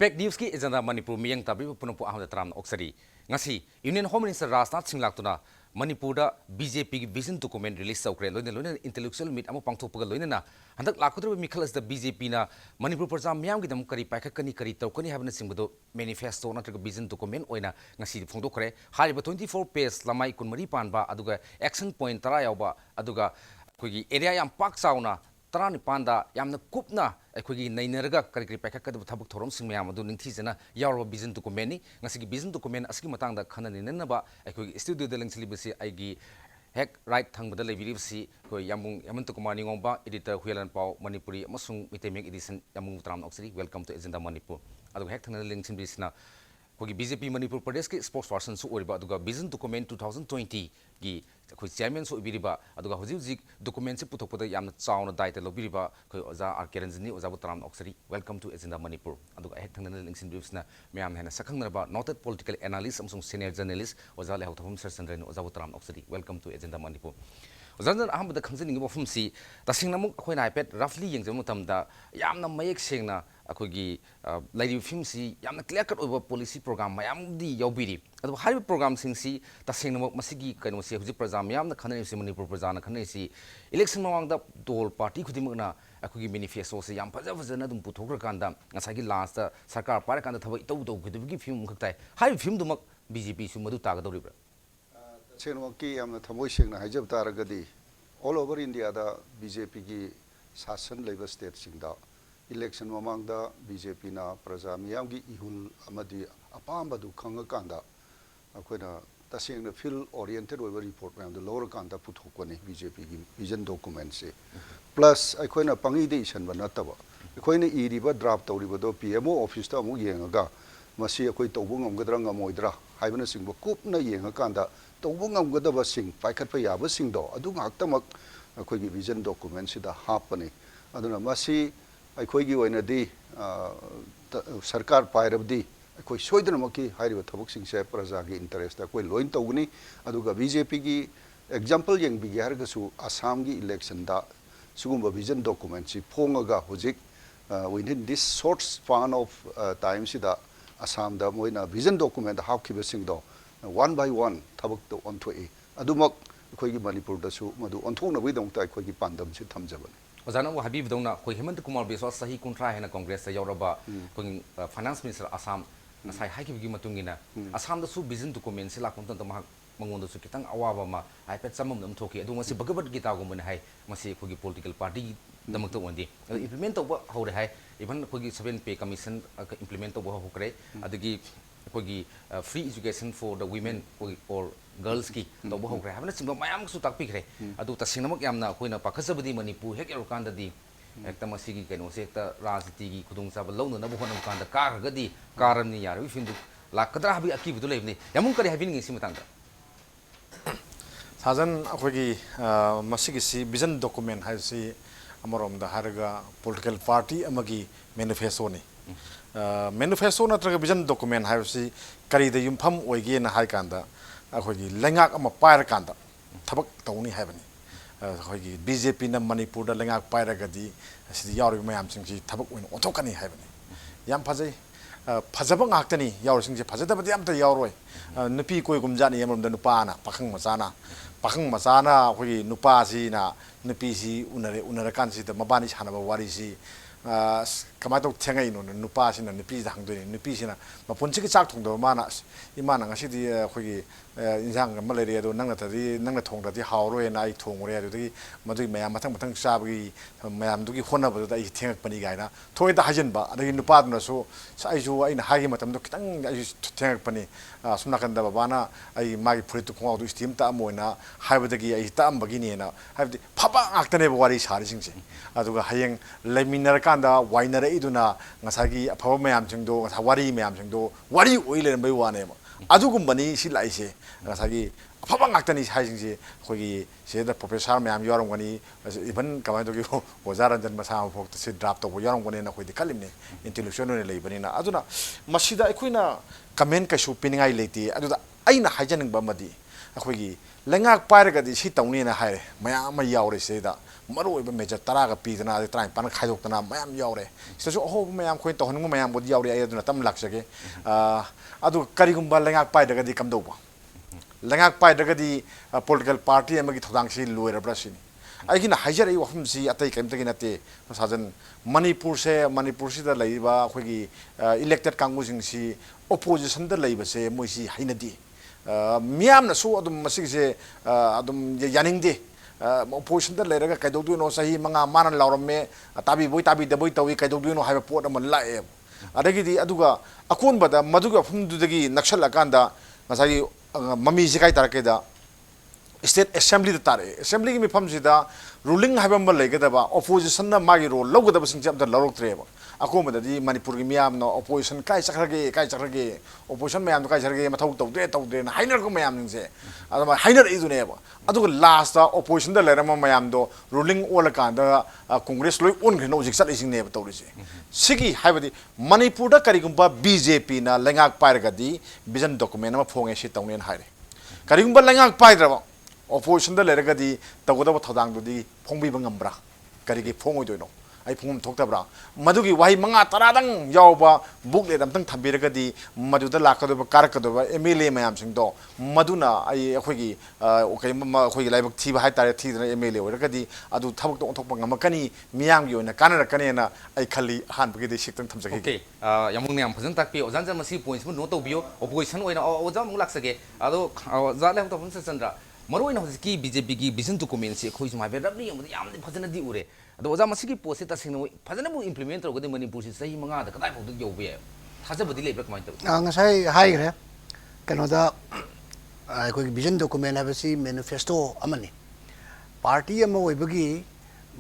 Impact News ki agenda Manipur miyang tabi punungpo aham tram oksari. Ngasi Union Home Minister Rajnath Singh laktuna Manipur da BJP ki vision document release saukre loina intellectual meet amo pangthokpaga loina handak lakudra mikhalas da BJP na Manipur parja miyam ki dam kari paikakani kari tawkani habna singbodo manifesto natraga vision document oina ngasi phongdokre hariba 24 page lamai kunmari panba aduga action point tara yawba aduga kogi area yam pak sauna Tarani Panda, Yamna Kupna, a quiggy Naineraga, Kariki Pekaka, Tabuk Torom Simiam, doing Tizana, Yarrow Bizin to Comeni, Nasiki Bizin to comment, Askimatang, the Canon in Nenaba, a quick studio the links liberacy, Igi, Heck, right tongue with the Levi, Yamun Yamantukumani Omba, editor Whelan Pau, Manipuri, Masung, Mitamik Edison, Yamun Tram Oxley, welcome to Agenda Manipur. I do heck the links in this now. BJP Manipur Pradesh spokesperson so oriba aduga vision document 2020 gi khoi chairman so ibiriba aduga hoji document se puthokpada yamna chauna daita lobiriba khoi oza arkeranjini oza butram oxari welcome to Agenda Manipur aduga hek thangna links in briefs na myam hena sakhangna noted political analyst amsung senior journalist oza lehaw thom sarchandran oza butram oxari welcome to Agenda Manipur Zandan aham da khangjani ngi bofum si tasingna muk khoi na ipet roughly yengjem mutamda yamna mayek sengna akogi live film si yamna clear cut over policy program mayam di yobiri adu high program sing si tasingna muk masigi kaino si huji program yamna khanani si Manipur projana khanai si election mawang da dol party khudimuk na akogi manifesto si yam phaja phajana dum puthokra kanda ngasagi last da sarkar par kanda thabai tau tau khudibigi film khaktai high film dumak BJP su madu tagadoribra Senwaki am the Tamoshing Hajab Taragadi all over India the BJP gi Sasan Labour State Singda election among the BJP na Prazamiamgi Ihul Amadi Apambadu Kangakanda Aquena Tasing the field oriented over report around the lower Kanda Putukoni BJP vision documents plus Aquena Pangidation Vanatava Aquena Iriba draft Oribodo PMO office Tamu Yangaga Masi Aqui Tobung Gadrang Moidra Hibana Singbo Kupna Yangakanda Tobung Gadava Sing, Paikat Payaba Sing do, Adung Aktamak, a quiggy vision documents in the Hapani. Aduna Masi, I quiggy when a day, Sarkar Pyrabdi, a quay Soidanamaki, Hariba Tabuxing Seprazagi interest, a quay Loin Toguni, Aduga BJP example Yang Bigargasu, Assamgi election da, Sugumba vision documents, Pongaga, Huzik, within this short span of time, Sida, Assam da Moina vision document, how keep sing do. One by one, Tabuk to on to a. Adumak, Kogi Manipur Dasu, Madu, on Tona, we don't take Kogi Pandam Sitam Javan. Ozana Habib Dona, Kohiman Kumar Beso, Sahi Contra in a Congress, Yoruba, Finance Minister Assam, Nasai Haki Matungina, Assam the Su Bizin to commence, La Contant Mangondo Sukitang, Awama, I pet some of them talking, I don't want to see Bagabat Gita when I must say Kogi political party, the Moto one day. Implement of how the high, even Kogi 7 pay commission, implement of Hokre, at the free education for the women or girls ki to bo hokre habna simba mayam su tak pikre adu ta sinamak yamna koina pakhasabadi Manipur hek erukanda di ekta masigi kaino sekta rajniti gi khudung sab lawna na bo honam kanda ka gadi karam ni yar wi findu lakadra habi aki bidu lebni yamun kari habin ngi simatanga sajan akogi masigi si vision document ha si amarom da haraga political party amagi manifesto ni manifesto natraga vision document haibsi kari da yumpham oige na hai kanda akhoi lengak ama pair kanda thabak tawni haibani akhoi BJP na Manipur da lengak paira gadi asidi yawri mayam singsi thabak oin othokani haibani yam phajai phajaba ngaktani yawri singsi phajada badi amta yawroi nupi koi gumjani yamram da nupa na pakhang macana akhoi nupa si na nupi si unare kan si da mabani chana ba wari si Kamato Tangai no Nupas and the Pis Hangdoni, Nupisina, Mapunchiki Chaktung, Mana, Imana, City, Hogi, Yang, Malaria, Nangatari, Nangatong, the Hauro and I Tong, Madu Mayamatan Sabi, Mayamduki Honaba, the Tank Panigana, Toy the Hajenba, and the partner, so I do in Hagimatam, I used to tank Pani, Sunakan Davana, I might put to come out with Tim Tamoina, Havadagi, a Tam Baginiana, have the Papa Actane, what is Harrising. Aduga Hayang, Leminarkanda, Winere Iduna, Nasagi, a power mayam do, Hawari mayam do, what do you will and by one name? Adugumbani, she lies here, Nasagi, a Papa Actan is hiding Hogi, said the Professor Mayam Yorongani, even Kamato was Aran and Masam for the sit draft of Yorongani with the Kalimne, intellectual labor in Aduna, Mashida Equina, Kamenka shoe pinning eye lady, Aduda Aina Hygienic Bamadi. ꯑꯩꯈꯣꯏꯒꯤ ꯂꯩꯉꯥꯛ ꯄꯥꯏꯔꯒꯗꯤ ꯁꯤ ꯇꯧꯅꯤꯅ ꯍꯥꯏꯔꯦ ꯃꯌꯥꯝ ꯑꯃ ꯌꯥꯎꯔꯦ ꯁꯤꯗ ꯃꯔꯨꯑꯣꯏꯕ ꯃꯦꯖꯔ 10ꯒ ꯄꯤꯗꯅ ꯑꯗꯩ 15 ꯈꯥꯏꯗꯣꯛꯇꯅ ꯃꯌꯥꯝ ꯌꯥꯎꯔꯦ ꯁꯤꯗꯁꯨ ꯑꯍꯣꯕ ꯃꯌꯥꯝ ꯑꯩꯈꯣꯏ ꯇꯧꯍꯟꯅꯤꯡꯕ ꯃꯌꯥꯝꯕꯨꯗꯤ ꯌꯥꯎꯔꯦ ꯑꯩ ꯑꯗꯨꯅ ꯇꯝ ꯂꯥꯛꯆꯒꯦ ꯑꯗꯨ ꯀꯔꯤꯒꯨꯝꯕ ꯂꯩꯉꯥꯛ ꯄꯥꯏꯗ꯭ꯔꯒꯗꯤ ꯀꯝꯗꯧꯕ ꯂꯩꯉꯥꯛ ꯄꯥꯏꯗ꯭ꯔꯒꯗꯤ ꯄꯣꯂꯤꯇꯤꯀꯦꯜ ꯄꯥꯔꯇꯤ ꯑꯃꯒꯤ ꯊꯧꯗꯥꯡꯁꯤ ꯂꯣꯏꯔꯕ꯭ꯔꯥ ꯁꯤꯅꯤ ꯑꯩꯒꯤꯅ ꯍꯥꯏꯖꯔꯛꯏ ꯋꯥꯐꯝꯁꯤ ꯑꯇꯩ ꯀꯔꯤꯝꯇꯒꯤ ꯅꯠꯇꯦ ꯁꯥꯖꯟ ꯃꯅꯤꯄꯨꯔꯁꯤꯗ ꯂꯩꯔꯤꯕ ꯑꯩꯈꯣꯏꯒꯤ ꯏꯂꯦꯛꯇꯦꯠ ꯀꯥꯡꯕꯨꯁꯤꯡꯁꯤ ꯑꯣꯄꯣꯖꯤꯁꯟꯗ ꯂꯩꯕꯁꯦ ꯃꯣꯏꯁꯤ ꯍꯩꯅꯗꯦ ꯃꯤꯌꯥꯝꯅꯁꯨ ꯑꯗꯨꯝ ꯃꯁꯤꯒꯤꯁꯦ ꯑꯗꯨꯝ ꯌꯥꯅꯤꯡꯗꯦ ꯑꯣꯄꯣꯖꯤꯁꯟꯗ ꯂꯩꯔꯒ ꯀꯩꯗꯧꯗꯣꯏꯅꯣ ꯆꯍꯤ 5 ꯃꯥꯅ ꯂꯥꯎꯔꯝꯃꯦ ꯇꯥꯕꯤꯕꯣꯏ ꯇꯥꯕꯤꯗꯕꯣꯏ ꯇꯧꯏ ꯀꯩꯗꯧꯗꯣꯏꯅꯣ ꯍꯥꯏꯕ ꯄꯣꯠ ꯑꯃ ꯂꯥꯛꯑꯦꯕ ꯑꯗꯒꯤꯗꯤ ꯑꯗꯨꯒ ꯑꯀꯣꯟꯕꯗ ꯃꯗꯨꯒꯤ ꯋꯥꯐꯝꯗꯨꯗꯒꯤ ꯅꯛꯁꯜꯂꯀꯥꯟꯗ ꯉꯁꯥꯏꯒꯤ ꯃꯃꯤꯁꯦ ꯀꯥꯏ ꯇꯥꯔꯛꯀꯦꯗ ꯁ꯭ꯇꯦꯠ ꯑꯦꯁꯦꯝꯕ꯭ꯂꯤꯗ ꯇꯥꯔꯛꯑꯦ ꯑꯦꯁꯦꯝꯕ꯭ꯂꯤꯒꯤ ꯃꯤꯐꯝꯁꯤꯗ ꯔꯨꯂꯤꯡ ꯍꯥꯏꯕ ꯑꯃ ꯂꯩꯒꯗꯕ ꯑꯣꯄꯣꯖꯤꯁꯟꯅ ꯃꯥꯒꯤ ꯔꯣꯜ ꯂꯧꯒꯗꯕꯁꯤꯡꯁꯦ ꯑꯝꯇ ꯂꯧꯔꯛꯇ꯭ꯔꯦꯕ ꯑꯀꯣꯟꯕꯗꯗꯤ ꯃꯅꯤꯄꯨꯔꯒꯤ ꯃꯤꯌꯥꯝꯅ ꯑꯣꯄꯣꯖꯤꯁꯟ ꯀꯥꯏ ꯆꯠꯈ꯭ꯔꯒꯦ ꯑꯣꯄꯣꯖꯤꯁꯟ ꯃꯌꯥꯝꯗꯣ ꯀꯥꯏ ꯆꯠꯈ꯭ꯔꯒꯦ ꯃꯊꯧ ꯇꯧꯗ꯭ꯔꯦꯅ ꯍꯥꯏꯅꯔꯛꯄ ꯃꯌꯥꯝꯁꯤꯡꯁꯦ ꯑꯗꯨꯃꯥꯏꯅ ꯍꯥꯏꯅꯔꯛꯏꯗꯨꯅꯦꯕ ꯑꯗꯨꯒ ꯂꯥꯁꯇ ꯑꯣꯄꯣꯖꯤꯁꯟꯗ ꯂꯩꯔꯝꯕ ꯃꯌꯥꯝꯗꯣ ꯔꯨꯂꯤꯡ ꯑꯣꯜꯂꯀꯥꯟꯗ ꯀꯣꯡꯒ꯭ꯔꯦꯁ ꯂꯣꯏ ꯑꯣꯟꯈ꯭ꯔꯦꯅ ꯍꯧꯖꯤꯛ ꯆꯠꯂꯤꯁꯤꯡꯅꯦꯕ ꯇꯧꯔꯤꯁꯦ ꯁꯤꯒꯤ ꯍꯥꯏꯕꯗꯤ ꯃꯅꯤꯄꯨꯔꯗ ꯀꯔꯤꯒꯨꯝꯕ BJPꯅ ꯂꯩꯉꯥꯛ ꯄꯥꯏꯔꯒꯗꯤ ꯚꯤꯖꯟ ꯗꯣꯀꯨꯃꯦꯟ ꯑꯃ ꯐꯣꯡꯉꯦ ꯁꯤ ꯇꯧꯅꯦꯅ ꯍꯥꯏꯔꯦ ꯀꯔꯤꯒꯨꯝꯕ ꯂꯩꯉꯥꯛ ꯄꯥꯏꯗ꯭ꯔꯕ ꯑꯣꯄꯣꯖꯤꯁꯟꯗ ꯂꯩꯔꯒꯗꯤ ꯇꯧꯒꯗꯕ ꯊꯧꯗꯥꯡꯗꯨꯗꯤ ꯐꯣꯡꯕꯤꯕ ꯉꯝꯕ꯭ꯔꯥ ꯀꯔꯤꯒꯤ ꯐꯣꯡꯉꯣꯏꯗꯣꯏꯅꯣ ꯑꯩ ꯐꯣꯡꯐꯝ ꯊꯣꯛꯇꯕ꯭ꯔꯥ ꯃꯗꯨꯒꯤ ꯋꯥꯍꯩ 5-10ꯗꯪ ꯌꯥꯎꯕ ꯕꯨꯛꯂꯦꯠ ꯑꯝꯇꯪ ꯊꯝꯕꯤꯔꯒꯗꯤ ꯃꯗꯨꯗ ꯂꯥꯛꯀꯗꯕ ꯀꯥꯔꯛꯀꯗꯕ MLA ꯃꯌꯥꯝꯁꯤꯡꯗꯣ ꯃꯗꯨꯅ ꯑꯩꯈꯣꯏꯒꯤ ꯑꯩꯈꯣꯏꯒꯤ ꯂꯥꯏꯕꯛ ꯊꯤꯕ ꯍꯥꯏꯇꯥꯔꯦ ꯊꯤꯗꯅ MLA ꯑꯣꯏꯔꯒꯗꯤ ꯑꯗꯨ ꯊꯕꯛꯇꯣ ꯑꯣꯟꯊꯣꯛꯄ ꯉꯝꯃꯛꯀꯅꯤ ꯃꯤꯌꯥꯝꯒꯤ ꯑꯣꯏꯅ ꯀꯥꯟꯅꯔꯛꯀꯅꯤꯅ ꯑꯩ ꯈꯜꯂꯤ ꯑꯍꯥꯟꯕꯒꯤꯗꯤ ꯁꯤꯛꯇꯪ ꯊꯝꯖꯒꯦ ꯌꯥꯝꯅ ꯌꯥꯝ ꯐꯖꯅ ꯇꯥꯛꯄꯤꯌꯨ ꯑꯣꯖꯥꯅ ꯃꯁꯤ ꯄꯣꯏꯟꯠꯁꯤꯃ ꯅꯣꯠ ꯇꯧꯕꯤꯌꯨ ꯑꯣꯄꯣꯖꯤꯁꯟ ꯑꯣꯏꯅ ꯑꯣꯖꯥ ꯑꯃꯨꯛ ꯂꯥꯛꯆꯒꯦ ꯑꯗꯣ ꯑꯣꯖꯥ ꯂꯩꯍꯧ ꯆꯟꯗ꯭ꯔ ꯃꯔꯨꯑꯣꯏꯅ ꯍꯧꯖꯤꯛꯀꯤ BJPꯒꯤ ꯚꯤꯖꯟ ꯗꯣꯀꯨꯃꯦꯟꯁꯤ ꯑꯩꯈꯣꯏ ꯁꯨꯝ ꯍꯥꯏꯐꯦꯠ ꯌꯦꯡꯕꯗ ꯌꯥꯝꯅ ꯐꯖꯅꯗꯤ ꯎꯔꯦ ꯑꯗꯣ ꯑꯣꯖꯥ ꯃꯁꯤꯒꯤ ꯄꯣꯠꯁꯦ ꯇꯁꯦꯡꯅ ꯐꯖꯅꯕꯨ ꯏꯝꯄ꯭ꯂꯤꯃꯦꯟ ꯇꯧꯔꯒꯗꯤ ꯃꯅꯤꯄꯨꯔꯁꯤ ꯆꯍꯤ 5ꯗ ꯀꯗꯥꯏꯐꯥꯎꯗ ꯌꯧꯕ ꯌꯥꯏ ꯊꯥꯖꯕꯗꯤ ꯂꯩꯕ꯭ꯔꯥ ꯀꯃꯥꯏꯅ ꯇꯧꯏ ꯉꯁꯥꯏ ꯍꯥꯏꯈ꯭ꯔꯦ ꯀꯩꯅꯣꯗ ꯑꯩꯈꯣꯏꯒꯤ ꯚꯤꯖꯟ ꯗꯣꯀꯨꯃꯦꯟ ꯍꯥꯏꯕꯁꯤ ꯃꯦꯅꯤꯐꯦꯁꯇꯣ ꯑꯃꯅꯤ ꯄꯥꯔꯇꯤ ꯑꯃ ꯑꯣꯏꯕꯒꯤ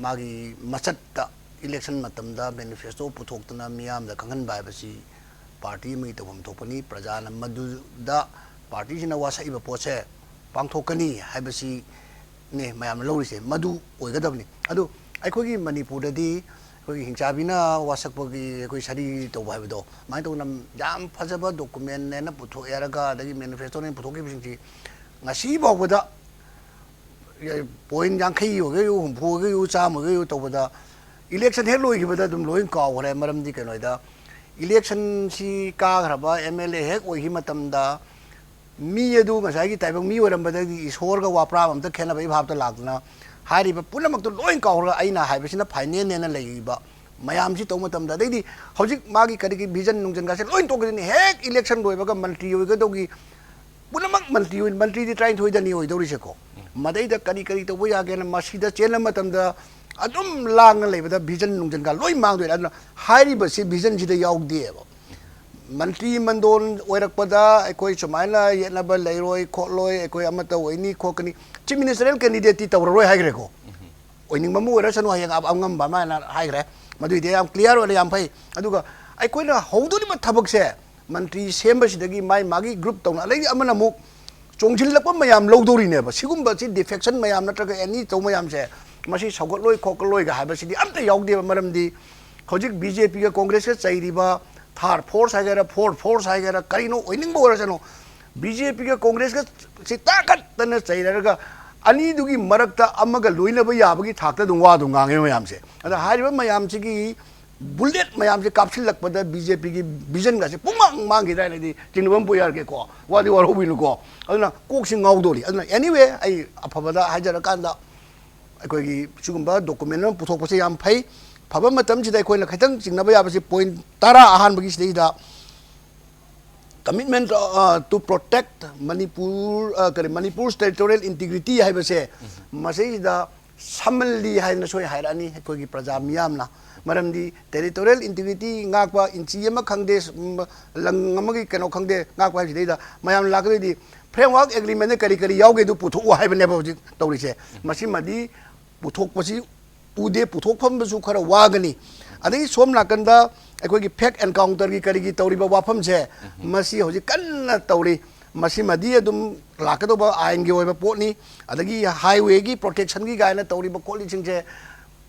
ꯃꯥꯒꯤ ꯃꯆꯠꯇ इलेक्शन मतमदा मैनिफेस्टो पुथोक्तना मियामदा खंगनबा हाइबसी पार्टी अमगी तौफम थोपनी प्रजाना मदुदा पार्टी सिना वासाइबा पोसे पांथोकनी हाइबसी ने मयाम लौरिसे मदु ओइगदबनी अदु अखोगी मणिपुरददी अखोगी हिंचाबिना वासकपगी अखोई सरी तौबा हाइबदो माइ तौना याम फजबा डॉक्यूमेंट नेना पुथो यारगा दगी मैनिफेस्टो ने पुथोकी बिसिंची ngasi bawda point yankhai yoge yu humpu ge yu cham ge yu tawda election he loi gibada dum loin kaw hore maram di kenoida election si ka graba MLA he oi hi matamda mi edu ngasai gi taibang mi oram bada gi isor ga wapra am ta khena bai bhab ta lagna hari ba punamak to loin kaw ra aina hai basina finance ne na lei ba mayam si to matamda dei di hojik magi kari gi vision nungjan ga se loin to gi ni he election loi ba ga mantri oi ga do gi punamak mantri di trying thoi da ni oi do ri se ko madai da kari kari to bo ya ge na masida chena matamda adum lang leibada vision nungjan ga loi mang doi aduna hairi ba si vision ji da yaug de ba mantri mandon oirakpada ekoi chumaina yena ba leiroi khotloi ekoi amata oini khokani chief ministerial candidate ti tawroi haigre ko oining mamu ora sanu hayang angam ba ma na haigre madu ide am clear ora yam phai aduga ekoi na howdoni ma thabak se mantri semba sidagi mai magi group tawna lei amana muk chongjilakpa mayam lowdori ne ba sigumba si defection mayam natraga any to mayam se masi sagotloi khokloi ga haba sidi amta yaugde maramdi hojik BJP ga congress ga chairiba thar force hagera force hagera karino oining bo rasano BJP ga congress ga si takat tana chairaga ani dugi marakta amaga loina ba yabagi thakta dungwa dungange mayam se ada hariba mayam sigi bullet mayam se kapsil lakpada BJP gi vision ga se pumang mangi dai di tinubam boyar ke ko wadi war hobinu ko aduna kok sing ngawdori aduna anyway ai aphabada hajara kanda अखोगी सुगुम्बा document में पुथोकपसे याम फै फबा मतम जिदा अखोइना खैतंग चिंगनाबा याबसे point 10 अहानबगी सिदा commitment to protect Manipur territorial integrity हाइबसे मसेदा समली हाइना सोय हाइरानी अखोगी प्रजा मियामना मरमदी टेरिटोरियल इंटीग्रिटी ngakpa इंची अमा खंगदे लंग अमगी कनो खंगदे ngakpa सिदा मयाम लागदि framework agreement kari kari yauge du puthok wa haibane ba hojik tawrise masi madi puthok pasi ude puthok pham su khara wagani adai som nakanda akhoi gi fake encounter gi kari gi tawri ba wafam se masi hojik kanna tawri masi madi adum lakado ba ain gi oiba potni adagi highway gi protection gi gaina tawri ba koli sing se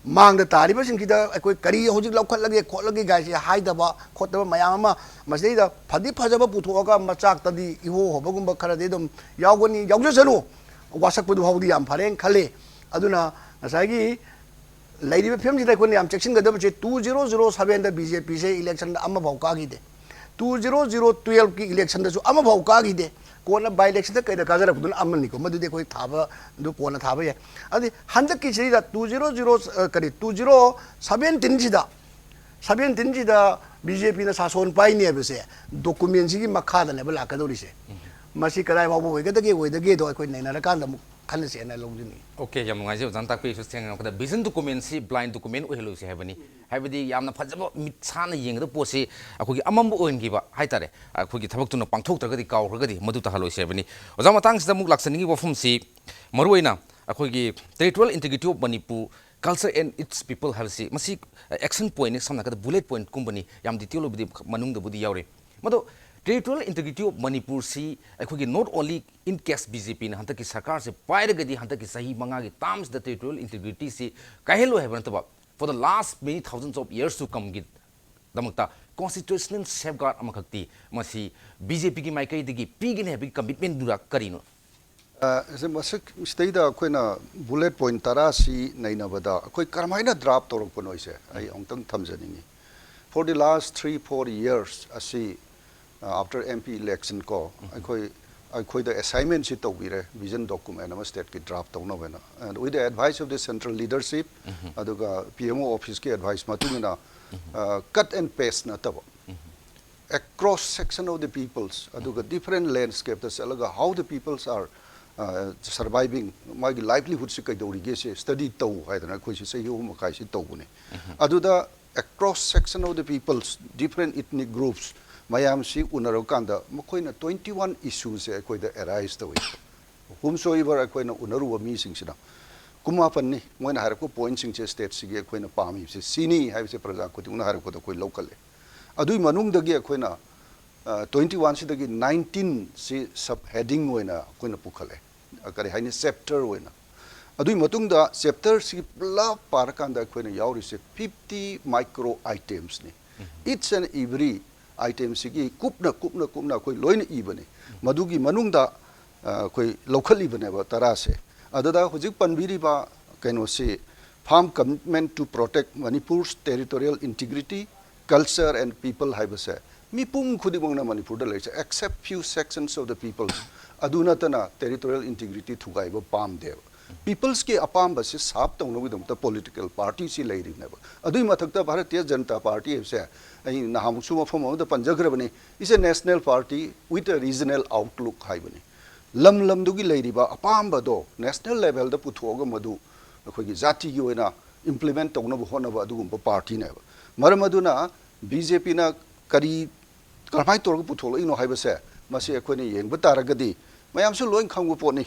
ꯃꯥꯡꯗ ꯇꯥꯔꯤꯕꯁꯤꯡꯁꯤꯗ ꯑꯩꯈꯣꯏ ꯀꯔꯤ ꯍꯧꯖꯤꯛ ꯂꯧꯈꯠꯂꯒꯦ ꯈꯣꯠꯂꯒꯦ ꯒꯥꯏꯁꯦ ꯍꯥꯏꯗꯕ ꯈꯣꯠꯇꯕ ꯃꯌꯥꯝ ꯑꯃ ꯃꯁꯤꯗꯩꯗ ꯐꯗꯤ ꯐꯖꯕ ꯄꯨꯊꯣꯛꯑꯒ ꯃꯆꯥꯛꯇꯗꯤ ꯏꯍꯣ ꯍꯣꯕꯒꯨꯝꯕ ꯈꯔꯗꯤ ꯑꯗꯨꯝ ꯌꯥꯎꯒꯅꯤ ꯌꯥꯎꯖꯁꯅꯨ ꯋꯥꯁꯛꯄꯗꯨ ꯐꯥꯎꯗꯤ ꯌꯥꯝ ꯐꯔꯦꯅ ꯈꯜꯂꯤ ꯑꯗꯨꯅ ꯉꯁꯥꯏꯒꯤ ꯂꯩꯔꯤꯕ ꯐꯤꯕꯝꯁꯤꯗ ꯑꯩꯈꯣꯏꯅ ꯌꯥꯝ ꯆꯦꯛꯁꯤꯟꯒꯗꯕꯁꯦ 2007ꯗ ꯕꯤꯖꯦꯄꯤꯁꯦ ꯏꯂꯦꯛꯁꯟꯗ ꯑꯃꯐꯥꯎ ꯀꯥꯈꯤꯗꯦ 2012ꯒꯤ ꯏꯂꯦꯛꯁꯟꯗꯁꯨ ꯑꯃꯐꯥꯎ ꯀꯥꯈꯤꯗꯦ ꯀꯣꯟꯅ ꯕꯥꯏ ꯏꯂꯦꯛꯁꯟꯗ ꯀꯩꯗ ꯀꯥꯖꯔꯛꯄꯗꯨꯅ ꯑꯃꯅꯤꯀꯣ ꯃꯗꯨꯗꯤ ꯑꯩꯈꯣꯏ ꯊꯥꯕ ꯑꯗꯨ ꯀꯣꯟꯅ ꯊꯥꯕ ꯌꯥꯏ ꯑꯗꯨꯗꯤ ꯍꯟꯗꯛꯀꯤꯁꯤꯗ 2017ꯁꯤꯗ BJPꯅ ꯁꯥꯁꯣꯟ ꯄꯥꯏꯅꯤ ꯍꯥꯏꯕꯁꯦ ꯗꯣꯀꯨꯃꯦꯟꯁꯤꯒꯤ ꯃꯈꯥꯗꯅꯦꯕ ꯂꯥꯛꯀꯗꯧꯔꯤꯁꯦ ꯃꯁꯤ ꯀꯗꯥꯏ ꯐꯥꯎꯕ ꯑꯣꯏꯒꯗꯒꯦꯗꯣ ꯑꯩꯈꯣꯏ ꯅꯩꯅꯔꯀꯥꯟꯗ ꯑꯃꯨꯛ ꯈꯟꯅꯁꯦꯅ ꯂꯧꯖꯅꯤꯡꯉꯤ ओके यम नुंगाइजे ओजान ताकपी सु थेंग विजन डॉक्यूमेंट सी ब्लाइंड डॉक्यूमेंट ओहेलुसे हैबनी हैबदी यामना फजब मिथाना येंगद पोसे अखोगी अमम ओइनगिबा हाइतारे अखोगी थबक्तुना पांगथोक्तरगदी कावरगदी मदु तहलोसे हैबनी ओजा मतंग सिदा मुक लाक्सनिगी वफम सी मरुइना अखोगी territorial integrity of Manipur culture and its people हैबसी मसी एक्शन पॉइंट समनाकद बुलेट पॉइंट कुंबनी याम डिटेल ओबदी मनुंगदबुदी यावरे मदो टेरिटोरियल इंटीग्रिटी ऑफ मणिपुर सी अखोगी not only in case BJP ने हंतकी सरकार से पायरगदी हंतकी सही मंगागी टर्म्स द टेरिटोरियल इंटीग्रिटी सी काहेलो है बनतबा for the last many thousands of years to come गी दमकता कॉन्स्टिट्यूशनल सेफगार्ड अमखक्ति मसी बीजेपी की माइकैदगी पीगिने हैबी कमिटमेंट दुरा करिनो ऐसे मसक स्टेट अखोइना बुलेट पॉइंट तरा सी नैनबदा अखोइ करमाइना ड्राफ्ट तोरकपनोइसे आई अंतंग थमजनिंगी फॉर द लास्ट 3-4 years असी after MP election ko akhoi the assignment si tawire vision document ama state ki draft tawna bena and with the advice of the central leadership aduga PMO office ki advice matungina cut and paste na tabo across section of the peoples aduga different landscape the salaga how the peoples are surviving my livelihood si kai dori ge se study taw haidana khoi si sei hum kai si tawune aduda across section of the peoples different ethnic groups mayam si unarokanda makoina 21 issues e koida arise tawi humso ibar koina unaru mi sing sina kuma panni moina harko point sing che state sigi koina pami se sini hai se praja ko una harko to koi local le adui manung dagi koina 21 si dagi 19 si sub heading moina koina pukhale kare haini chapter moina adui matung da chapter si pla par kanda koina yauri se 50 micro items ni each and every item sigi kupna koi loina ibane madugi manungda koi local ibane ba tarase adada hujik panbiri ba kaino se farm commitment to protect Manipur's territorial integrity culture and people haibase mi pum khudi bangna Manipur da leise except few sections of the people aduna tana territorial integrity thugai ba pam dev peoples ke apam ba se sap tawno widam ta political party si leiri ne ba adui mathakta Bharatiya Janata Party se ai naham suma phom da panjagrabani is a national party with a regional outlook haibani lam dugi leiri ba apam ba do national level da puthoga madu akhoi gi jati gi oina implement tawna bu hona ba adugum party ne ba maramaduna BJP na kari karmai torga putholo ino haibase masi akhoi ne yeng ba taragadi mayam su loin khangbu poni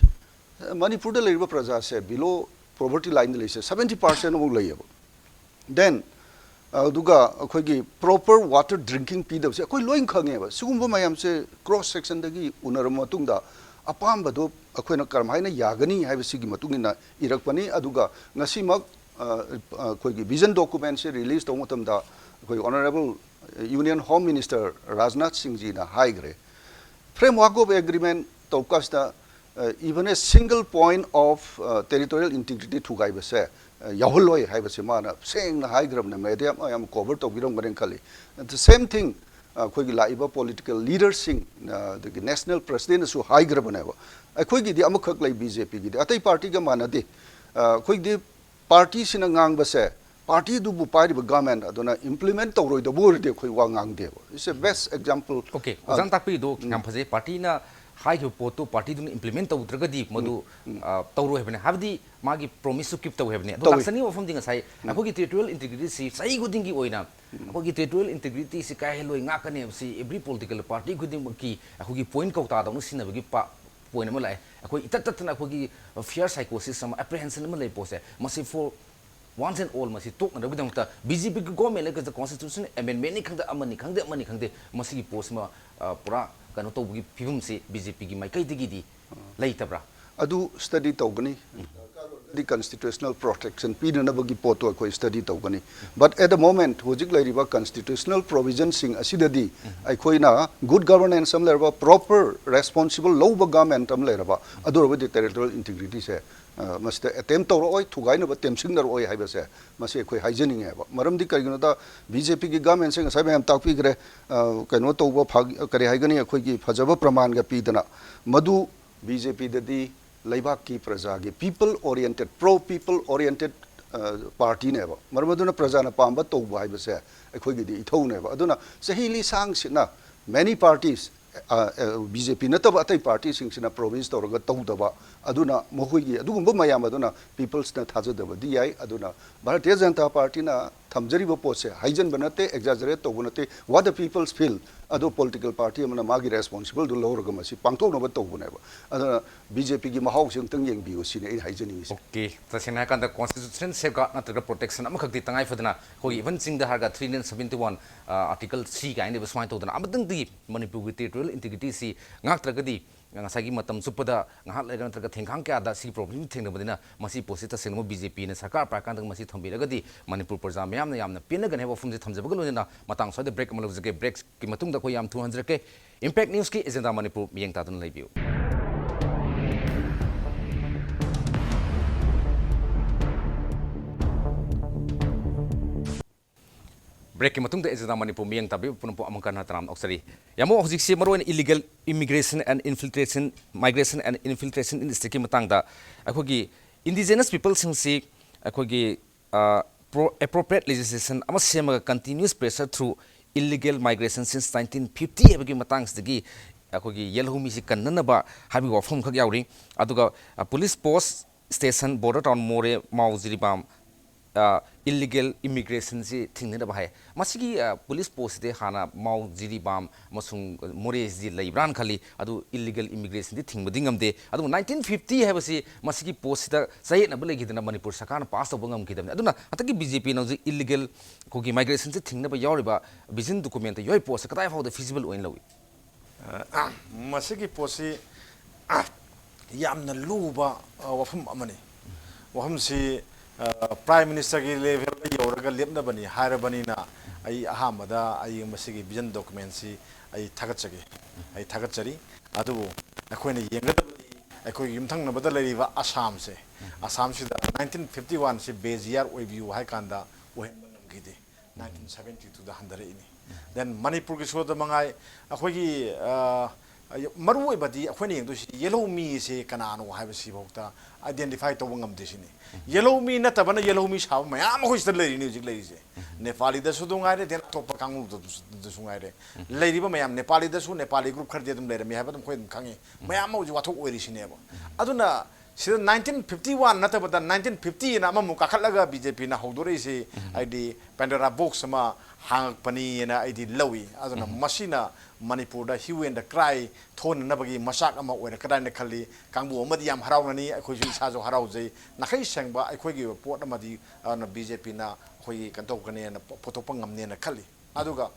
Manipur da leiriba praja se below poverty line da leise 70% amuk leiba then duga akhoi gi proper water drinking pidab se akhoi loin khange ba sugumba mayam se cross section dagi unar matung da apam ba do akhoi na karmai na yagani haiba sigi matung ina irakpani aduga ngasi mak akhoi gi vision document se release tawmatam da akhoi honorable Union Home Minister Rajnath Singh ji na haigre framework of agreement tawkas da even a single point of territorial integrity thugai base yahuloi hai base mana seng na high gram na media am cover to girong baren khali the same thing khoi gi laiba political leaders sing the national president su high gram na ba khoi gi di amakhak lai BJP gi di atai party ga mana de khoi di party sina ngang base party du bu pari ba government adona implement tawroi da bur de khoi wa ngang de it's a best example okay ozan takpi do ngam phaje party na high हो पोतो party दुन implement तौद्रगदी मधु तौरो हेबने हाबदी मागी promise to keep तौ हेबने तो लाक्सनी वफम दिंग साइ अखोगी territorial integrity सी सही गुदिंगी ओइना अखोगी territorial integrity सी काहे लोइ ngakane सी every political party गुदिंग की अखोगी पॉइंट कौता दनु सिनबगी पॉइंट म लाइ अखोई इतततना अखोगी फियर साइकोसिस सम एप्रीहेंशन म लै पोसे मसी for once and all masi tok na bidang ta BJP ki government ka constitution amendment ni khangda amani khangde masi ki post ma pura kano to gi phibum se BJP gi mai kai digi di lai tabra adu study tawgani the constitutional protection pinanabagi poto ko study tawgani but at the moment hojik lairiba constitutional provisions sing asidadi aikoina good governance am lerba proper responsible low government am lerba adorba the territorial integrity se masta attempt tawro oi thugaina ba temsing nar oi haiba se mase khoi hygienic hai ba maram di karigino da BJP ki government sing sai am takpi gre kaino tawba kare haigani akhoi ki phajaba praman ga pidana madu BJP dadi Laibak ki praja ki people oriented pro people oriented party ne ba marmaduna praja na pamba to bai ba se akhoi gi di ithau ne ba aduna sahili sang sina many parties BJP na taba atai party sing sina province to ga tau daba aduna mohoi gi adugumba mayam aduna peoples na thaja daba di ai aduna Bharatiya Janata Party na thamjari ba pose haijan banate exaggerate to bunate what the peoples feel ado political party amana magi responsible do lower ga masi pangthok no ba to bune ba aduna BJP gi mahau sing tang yeng biu sine ai haijani is okay tasina kan the constitution safeguard na the protection am khakti tangai fadana ko even sing the harga 371 article C ga ine basmai to dana amadang di Manipur gi territorial integrity si ngak tragadi ngasagi matam supada ngahal legan traga thengkhang kya da si problem thengna badina masi posita senmo BJP ne sarkar pa kan masi thambiragadi Manipur praja mayam na yamna pinagan heba fumje thamjabagal lona matang soide break amalujake breaks ki matung da ko yam 200 ke impact news ki agenda Manipur miyeng ta dun leibiu break ki matung da agenda Manipur miyeng tabi punpo amangkan hatram oksari yamo hojik se maroin illegal immigration and infiltration migration and infiltration in state ki matang da akhogi indigenous people sing si akhogi appropriate legislation ama semaga continuous pressure through illegal migration since 1950 habagi matang sdagi akhogi yelhumi si kannanaba habi wafum khak yauri aduga police post station border town more mauziribam illegal immigration si thingna da bahai masigi police post de hana mau jiri bam masung more ji leibran khali adu illegal immigration di thingba dingam de adu 1950 habasi masigi post da sai na bele gidna Manipur sakana pass to bangam kidam aduna ataki BJP no ji illegal kogi migration si thingna ba yoriba vision document yoi post katai how the feasible oin lawi masigi post yamna luba wafum amani wafum si Prime Minister ki level yoraga lepna bani hire bani na ai ahamada ai masigi vision document si ai thagachari adu akhoi yengadabadi akhoi yumthang na badal leriba Assam se Assam si da 1951 si beziar oibiu hai kanda ohenba namgide 1972 da handare ini then Manipur ki soda mangai akhoi gi marui badi akhoi ni si yellow me se kanano hai basi bokta identify to bangam desini yellow me na tabana yellow me saw mayam khoi sta leri ni jik leri je Nepali da su dungai de top kangu da sungai de leri ba mayam Nepali da su Nepali group khar de dum leri me ha ba dum khoi dum khangi mayam mo ji wathok oiri sine ba aduna sida 1951 na tabada 1950 na mamu kakhallaga BJP na hodore se ID Pandora box ma hang pani na ID lawi aduna masina Manipur da hue and the cry thon na bagi masak ama oira kadai na khali kangbu amadi yam harau nani akhoi ju sa jo harau jai nakhai sengba akhoi gi pot amadi na BJP na khoi kantok kane na photopang ngamne na khali aduga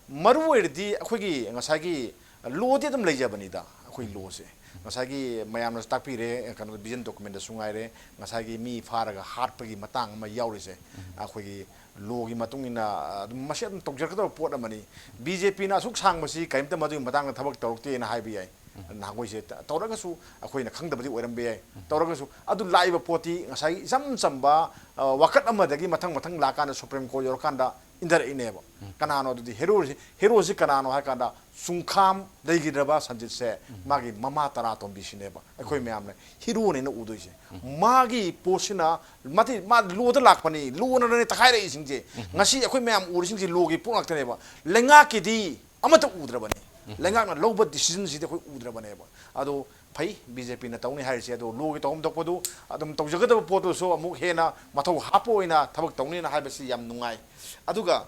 maru erdi akhoi gi ngasai gi lo de dum leija bani da akhoi lo se ngasai gi mayam na takpi re kan vision document da sungai re ngasai gi mi pharaga hat pagi matang ma yauri se akhoi gi logi matungina masi adum tokjarkada pot amani BJP na suk sangmasi kaimta madu matang na thabak tawrokte na haibi ai nagoi se tawragasu akhoina khangdabadi oirambe ai tawragasu adu laiba poti ngasai jam samba wakat amadagi mathang mathang lakana supreme court yorkanda indar ineba kanano du hero si kanano hakanda sungkham daigidraba sanjit se magi mama tara tombi sineba akhoi myamna hero ne na udoise magi posina mati ma lo da lakpani lo na ne takai re singje ngasi akhoi myam uri singji logi pungak taneba lenga ki di amata udrabani lenga na loba decision si de khoi udrabaneba ado phai BJP na tawni hairse ado logi tawm dokpodu adum tawjagada potu so amuk hena mathau hapoina thabak tawni na haibasi yam nungai aduga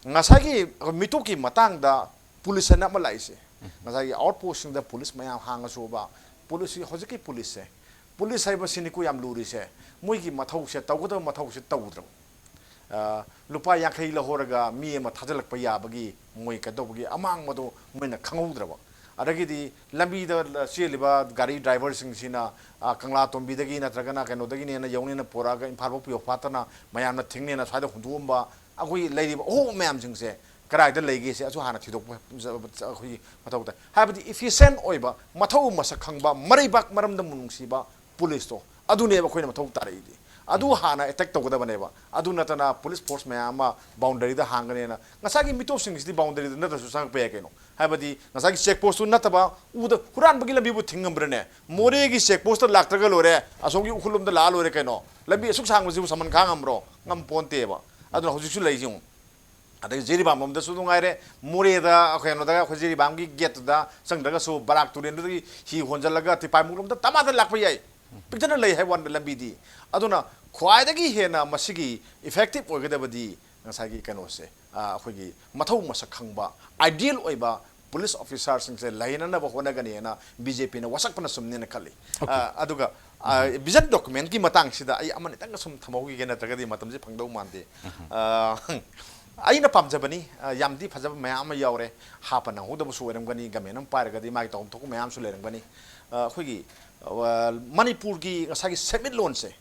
ngasagi mituki matangda police na malaise ngasagi outpost da police mayam hanga so ba police hojiki police haibasi ku yam luri se moigi mathau se tawgada mathau se tawdra lupa yakhai la horaga mi ma thajalak pa ya bagi moi ka dobagi amang mado moina khangudra ba adagidi lambi da cheliba gari driver singina kangla tombi dagi natragana kanodagi ne na yawni na poraga imphal pio patana mayamna thingni na swaida hundumba akoi leiriba oh mayam singse karaida leige se asu hana thidok akoi mathau ta habadi efficient oiba mathau masak khangba maribak maramda munungsiba police to adune ba khoina mathau taraidi adu hana attack togda baneba adu natana police force mayama boundary da hangane na ngasagi mitop sing di boundary da nata su sang pe keno habadi ngasagi check post nataba uda huran bagi lambi bu thingam brene more gi check post laktraga lore asongi ukhulum da la lore keno lambi suk sang bu saman khangam ro ngam ponte ba adu hojik su lai jung adai jeri bam mom da su dungai re more da akheno da khojeri bam gi get da sang daga su barak turen da hi honjalaga ti pai mulum da tamada lakpa yai picture lay hai one lambi di aduna khwaidagi hena masigi effective oigedabadi ngasagi kanose akhoi mathau masak khangba ideal oiba police officers singse laina na ba hona gani na BJP na wasak pana sumne na khali aduga vision document ki matang sida ai amani tang sum thamogi gena tagadi matam je phangdau mande aina pamjabani yamdi phajab mayam yaure hapana hodabu su eram gani gamenam paragadi mai tom thok mayam su lerang gani akhoi Manipur ki ngasagi semit loan se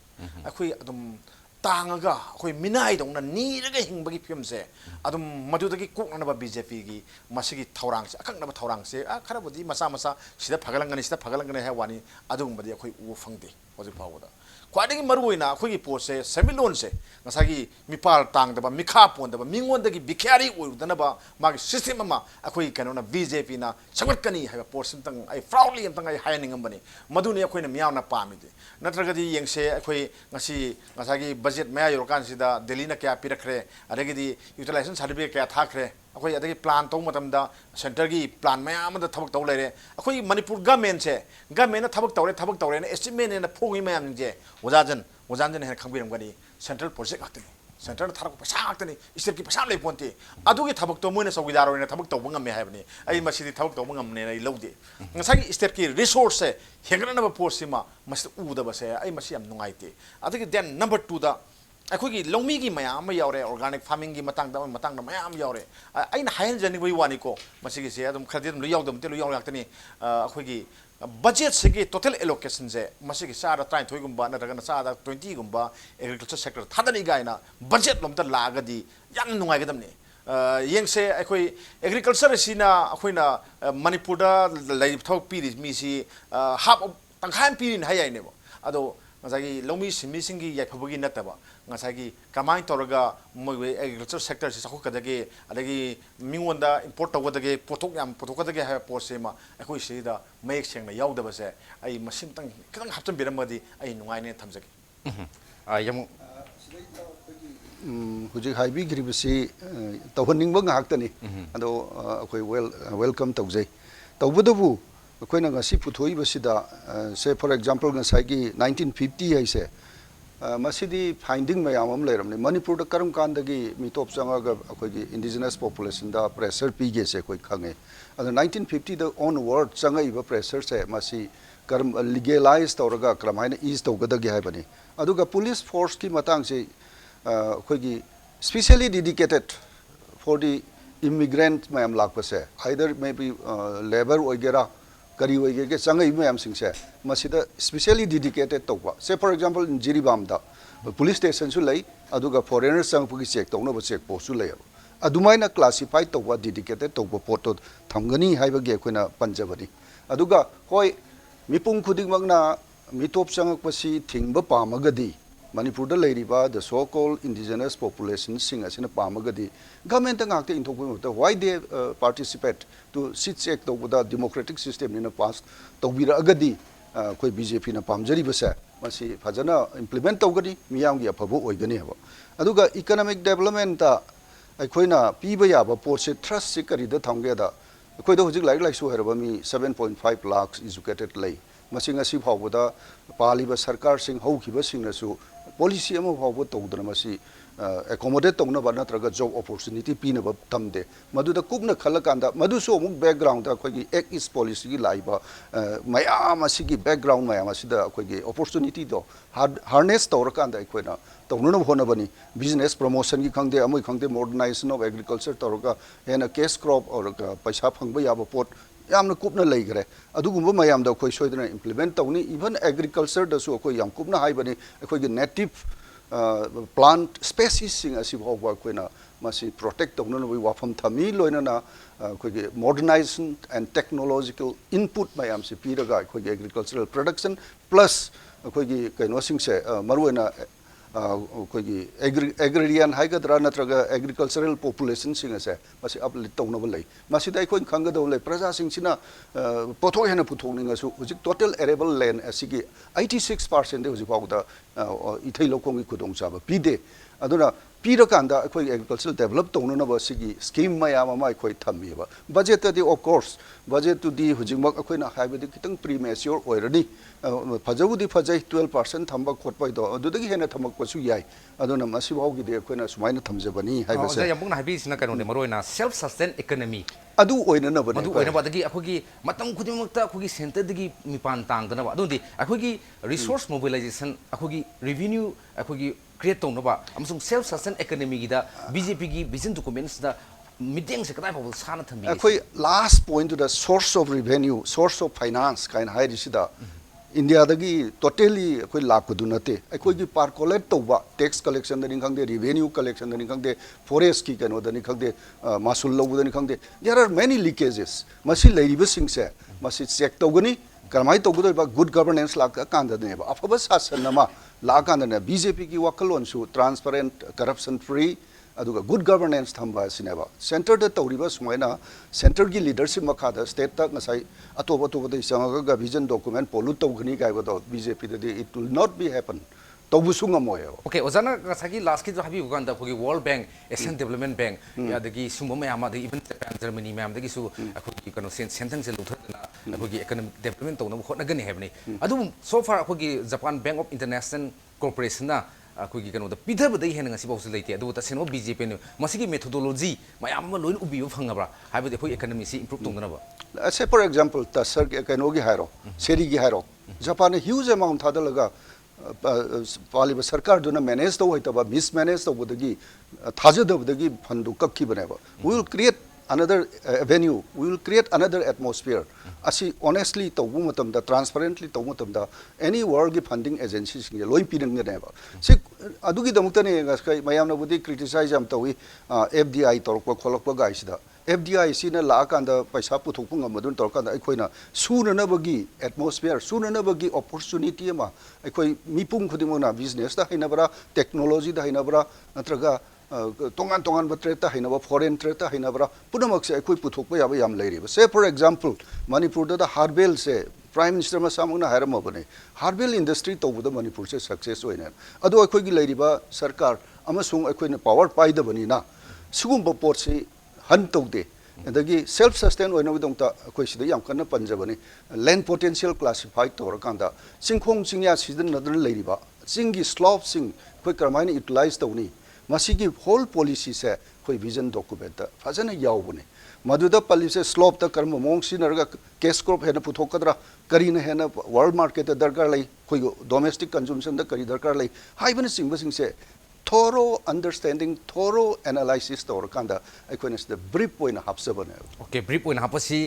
akhui adum tangaga akhui minai dong na ni raga hingbagi film se adum madudagi kokna ba BJP gi masigi thaurang se akak na ba thaurang se kharabudi masa masa sida phagalangani ha wani adum badi akhui u phangde hoji phawda khwadagi maruina akhui po se semit loan se ngasagi mipal tang da ba mikha pon da ba mingon da gi bikhari uidana ba magi system ma akhui kanona BJP na sangatkani ha portion tang ai proudly am tang ai hayaning bani maduni akhui na miyaw na pamide natragadi yengse akhui ngasi ngasagi budget maya yorkan sida delhi na kya pirakre adagidi utilization certificate kya thakre akhui adagi plan tong matam da center gi plan maya am da thabak taw lere akhui manipur government se government na thabak tawre na estimate na phogi mayam je wajan he khangbiram gani central project akte center tharak pasa akte isir ki pasa lei ponte adugi thabak to moina sawidaro na thabak taw bangam me haibani ai masidi thabak taw bangam ne ai lode ngasagi state ki resource se hengana na ba posima mas uda ba se ai masi am nungaite adagi then number 2 da akhoi longmi gi mayam yaure organic farming gi matang da mayam yaure aina hayan jani bai wani ko masigi se adum khadi dum yaudam te yaur yaktani akhoi gi budget segi total allocation je masigi sara 30 gumba na daga sara 20 gumba agriculture sector thadani gaina budget lomta lagadi yam nungai gadam ni yengse akhoi agriculture sina akhoina manipur da lai thok piri mi si half tangkhan pirin hayai ne bo ado ngasagi lomi simi singi yaiphabugi nataba ngasagi kamai toraga moi agriculture sector si sakho kadage adagi mingonda import tawdage potok yam potokadage ha posema akoi sida mayek sengna yaudaba se ai masim tang kadang haptam biramadi ai nungai ne thamjage yam hujik haibi gribasi tawhaning ba ngak tani ado akoi welcome tawjai tawbudabu akoina ngasi puthoi basida say for example ngasai gi 1950 hai se masidi finding mayam am leram ne manipur da karam kandagi mitop changa ga akoi gi indigenous population da pressure pige se koi khange ado 1950 da onward changa iba pressure se masi karam legalize tawraga karam haina ease tawgadagi hai bani aduga police force ki matang se akoi gi specially dedicated for the immigrant mayam lakpa se either maybe labor oigera kari oige ke changai mayam sing se masida specially dedicated tawba say for example in jiribam da police station su lai aduga foreigner sang pugi check tawna ba check post su lai adumaina classify tawba dedicated tawba photo thamgani haiba ge koina panjabani aduga hoi mipung khuding magna mitop changak pasi thingba pamagadi manipur da leiriba the so called indigenous population sing asina pamagadi government ngakte inthokbu why they participate to sit check to the democratic system in the past to bira agadi koi BJP na pamjari basa masi phajana implement tawgani miyam gi aphabu oigani haba aduga economic development ta aikoina piba yaba porse trust se kari da thamge da akoida hujik like su herba mi 7.5 lakhs educated lay masing asi phawda paliba sarkar sing haukiba singna su policy ama phawba tawdana masi accommodate tawna ba natraga job opportunity pina ba tamde maduda kupna khalakanda madu so muk background da khoi act is policy gi laiba mayam asigi background mayam asida khoi gi opportunity do harness tawrakanda khoina tawnu hona bani business promotion gi khangde amoi khangde modernization of agriculture tawraka hena cash crop or paisa phangba yaba pot यामना कुपना लेगरे अदुगुम्बा मयामदा अखोई सोइदना implement तौनी even agriculture दसु अखोई याम कुपना हाइबनी अखोई नेटिव प्लांट स्पेसीज सिंग असि भावबा अखोइना मासी प्रोटेक्ट तौना बै वाफम थमी लोइना अखोई मॉडर्नाइजेशन एंड टेक्नोलॉजिकल इनपुट मयाम से पीरगा अखोई एग्रीकल्चरल प्रोडक्शन प्लस अखोई कैनो सिंगसे मरुना अखोई एग्रेरियन हाइगद्रा नत्रगा एग्रीकल्चरल पॉपुलेशन सिंगसे मासी अपलिट तौनब लै मासिदा अखोई खंगदौ लै प्रजा सिंगसिना पोथो हेना पुथोंनिंगसु हुजिक टोटल एरेबल लैंड असिगी 86% दे हुजिक फाउदा इथै लोकोंगी खुदोंचाबा पीदे अदुना पीरकांदा अखोई एग्रीकल्चरल डेवलप तौननब असिगी स्कीम मयाम अमा अखोई थम्मीबा बजेट तदि of course budget to the हुजिकमक अखोइना हाइबदि खितंग प्रीमेच्योर ओइरनी फजबुदी फजै 12% थम्बा खोटपाइदो अदुदगी हेना थमकपसु याय अदुना मसिबावगिदि अखोइना सुमाइना थमजबनी हाइबसे यमबुना हाइबिसना कनोने मरोइना सेल्फ सस्टेन इकोनॉमी अदु ओइननबने मदु ओइनबदगी अखोगी मतम खुदिमक्ता अखोगी सेंटरदगी मिपान तांगदनबा अदुदि अखोगी रिसोर्स मोबिलाइजेशन अखोगी रेवेन्यू अखोगी क्रिएट तौनबा अमसुंग सेल्फ सस्टेन इकोनॉमी गिदा बीजेपी की विजन डॉक्यूमेंट्स दा मीटिंग से कदाइ फाउ साना थम्बी अखोई last point the source of revenue source of finance काइन हाइरिसिदा इंडिया दगी टोटली अखोई लापदु नते अखोई की पार कोलेक्ट तौबा टैक्स कलेक्शन दनि खंगदे रेवेन्यू कलेक्शन दनि खंगदे फॉरेस्ट की कनो दनि खंगदे मासुल लौदनि खंगदे देयर आर मेनी लीकेजेस मसी लैरिब सिंगसे मसी चेक तौगनी करमाई तौगदोबा गुड गवर्नेंस लाक कांदनेबा अफबा शासनमा लाकांदने बीजेपी की वकलोनसु ट्रांसपेरेंट करप्शन फ्री अदुगा गुड गवर्नेंस थंबा सिनेबा सेंटर द तौरिबा सुमाइना सेंटर की लीडरशिप मखादा स्टेट तक नसाई अतोब अतोब द संगा विजन डॉक्यूमेंट पोलू तौगनी गायबदो बीजेपी दि it will not be happen तौबुसु ngमोय ओके ओजाना गसागी लास्ट की जो हाबी उगांदा खोगी World Bank Asian Development Bank यादगी सुमो मयाम द इवन जर्मनी मयाम दगी सु अखोगी कनो सेंथंग से लुथना अखोगी इकोनॉमिक डेवलपमेंट तौना होटनगनी हैबनी अदु सो फार अखोगी Japan Bank of International Corporation ना अखोगी कनो द पिधबदई हेन ngasi बावसु लेते अदु तसेनो बीजेपी ने मसिगी मेथोडोलॉजी मयाम लोइन उबियो फंगबरा हाबदि अखोई इकोनॉमी से इंप्रूव तौनबा से फॉर एग्जांपल तसर कनोगी हायरो सेरीगी हायरो जापान ह्यूज अमाउंट थादलगा पालिब सरकार दुना मैनेज तो होइतबा मिसमैनेज तौबदगी थाजदबदगी फंडु कक्खिबनेबा we will create another avenue we will create another atmosphere asi honestly tawbu matamda transparently tawbu matamda any world gi funding agencies ngi loi pinang ne ba si adugi damukta ne ngaskai mayam na budi criticize am tawi fdi torokpa kholokpa ga isida fdi sina la kanda paisa puthokpu ngamadun torkanda aikoina sunanabagi atmosphere sunanabagi opportunity ma aikoi mipum khudimona business da hainabra technology da hainabra natraga तोंगान तोंगान बत्रेता हैनबा foreign ट्रेता हैनबरा पुनमक से अखोई पुथोकबा याबा याम लैरिबा से फॉर एग्जांपल मणिपुर दा हार्बेल से प्राइम मिनिस्टर मा सामुना हायरमबने हार्बेल इंडस्ट्री तौबदा मणिपुर से सक्सेस होइना अदो अखोई लैरिबा सरकार अमसुंग अखोइना पावर पाइदबनिना सुगुंबा पोट से हन तौदे अदगी सेल्फ सस्टेन होइनबदोंता अखोई सिदा याम कन्ना पंजबने लैंड पोटेंशियल क्लासिफाइड तौरकांदा सिंखोंग चिंगया सिदन नदन लैरिबा चिंगी स्लोप सिंग अखोई करमाइन यूटिलाइज तौनी मसीगी होल पॉलिसी से कोई विजन डॉक्यूमेंट फजन यावबने मधुदा पल्ली से स्लोप तक कर्म मोंग सिनरगा केस क्रॉप हेना पुथोकदरा करीना हेना वर्ल्ड मार्केट दरकार लै कोई डोमेस्टिक कंज्यूमशन द करी दरकार लै हाइबन सिंग से थोरो अंडरस्टैंडिंग थोरो एनालिसिस तौर कांदा अखोइना से ब्रीफ पॉइंट हापसबने ओके ब्रीफ पॉइंट हापसी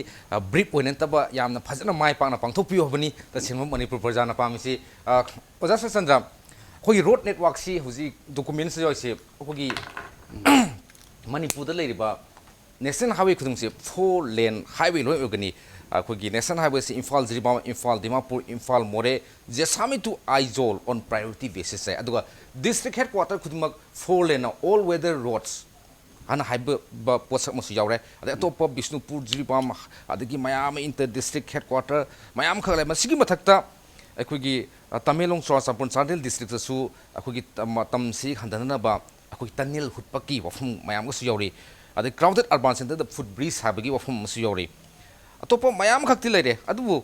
ब्रीफ पॉइंट तब यामना फजना माय पाना पांथोपियो हबनी तसिंग मणिपुर प्रजाना पामिसी ओजा चंद्र खोगी रोड नेटवर्क से हुजी डॉक्यूमेंट्स जो से खोगी मणिपुर द लेरिबा नेशनल हाईवे खुदुंग से 4 लेन हाईवे लोय ओगनी खोगी नेशनल हाईवे से इम्फाल जिरिबा Imphal Dimapur Imphal Moreh Jessami to Aizawl on priority basis है अदुगा डिस्ट्रिक्ट हेडक्वार्टर खुदमक 4 लेन ऑल वेदर रोड्स हन हाइब पोसक मसु यावरे अदे अतोप बिष्णुपुर जिरिबा अदगी मयाम इंटर डिस्ट्रिक्ट हेडक्वार्टर मयाम खगले मसिगी मथक्ता अखोगी तमेलोंग चुराचांपुर चांदेल डिस्ट्रिक्ट सु अखोगी तमसी हंदनबा अखोगी तनेल हुटपकी वफम मयाम गसु यावरी अदे क्राउडेड अर्बन सेंटर द फुट ब्रिज हाबगी वफम मसु यावरी अतोप मयाम खक्ति लेरे अदुबु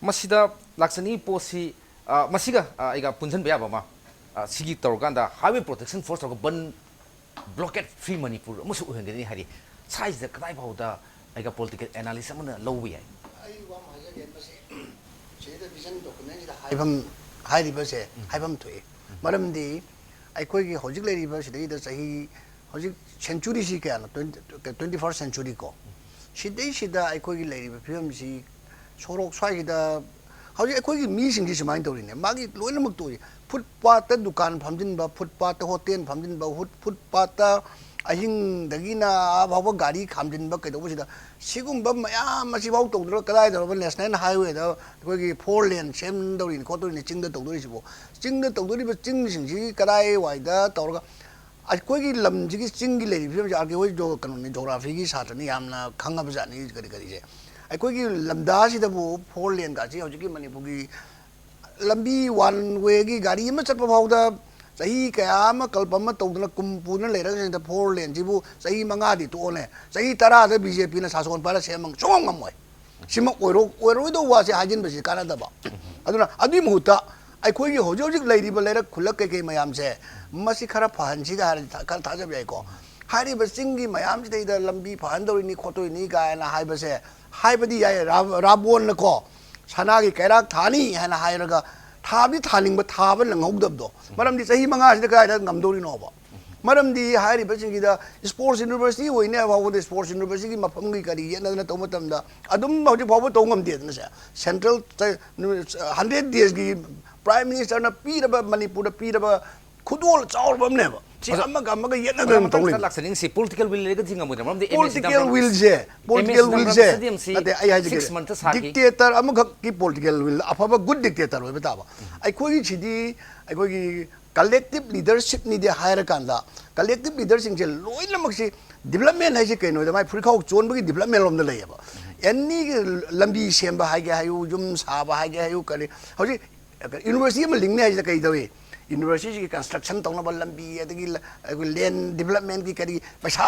मसिदा लाक्सनी पोसी मसिगा आइगा पुंजन बेयाबा मा सिगी तौरगांदा हाईवे प्रोटेक्शन फोर्स तौर बन ब्लॉकेट फ्री मणिपुर मसु उहेंगनी हारी साइज द कदाइ भाउदा आइगा पॉलिटिकल एनालिसिस मन लौबी याय आई वा माइगा गेमसे 제대 비전 도큐멘트다 하이리버세 하이범 토에 말음디 아이코기 호직 레리버시데이다 자히 호직 센츄리시 게나 21st century 거 सिदा अखोगी लेरिबा फिल्म सी सोरोक स्वाइदा हौजी अखोगी मीसिंग जी सुमाइन तौरीने मागी लोइनमक तोई फुटपाथ दुकान फमजिनबा फुटपाथ होटल फमजिनबा फुटपाथ अहिंग दगिना आबाव गाड़ी खामजिनबा कदोबसिदा सिगुंबा मयाम मसिबाव तौदरो कदाय दरबा नेशनल हाईवे दा अखोगी 4 लेन सेम दौरिन खोतोरिने चिंगदा तौदोरिसिबो चिंगदा तौदोरिबा चिंगसिंगसी कदाय वाइदा तौरगा अखोगी लमजिगी चिंगी लेरी फिल्म आगे होई जो कनोनी ज्योग्राफी की साथनी यामना खंगा बजानी करी करी से अखोगी लमदासिदबो 4 लेन गासी हौजिकी मणिपुर की लंबी वन वे की गाड़ी में चटप फाउदा सही क्या कल्पम तौदना कुमपुना लेरग 4 लेन जिबु सही मंगादी तोने सही 10 से बीजेपी ने शासन पारा सेमंग सोंग ngमोय सिम ओरो दो वासे हाजिन बसी कानादबा अदुना अदि मुहुता अखोगी होजो होजिक लेरिबा लेरक खुलक के मयाम से मसी खरा फहनसी का खर थाजब याइको हारिबा सिंगी मयाम सिदैदा लंबी फहनदोरिनी खोतोइनी गायना हाइबसे हाइबदी याय राबोन को सनागी कैराक थानी हैना हायरगा थाबी थानिंग थाब नंगौदबदो मरमदी सही मंगा सिदा गायदा ngमदोरिनोबा मरमदी हारिबा सिंगीदा स्पोर्ट्स यूनिवर्सिटी होइने फावो स्पोर्ट्स यूनिवर्सिटी की मफमगी करी येना तो मतमदा अदुम हौजी फावो तो ngमदे से सेंट्रल 100 डेज की प्राइम मिनिस्टर ना Pirba Manipur Pirba खुदोल चावरबमनेबा political will dictator political will good dictator collective leadership ni de hire kanda collective leadership je loinamak si development hai je kaino da mai phurkhau chonbagi development lom da leyaba any lambi semba ha ge hayu jum sa ba ha ge hayu kare hoji university ma lingne hai kai dawe university की construction तौना बल लंबी अदगी land development की करी पैसा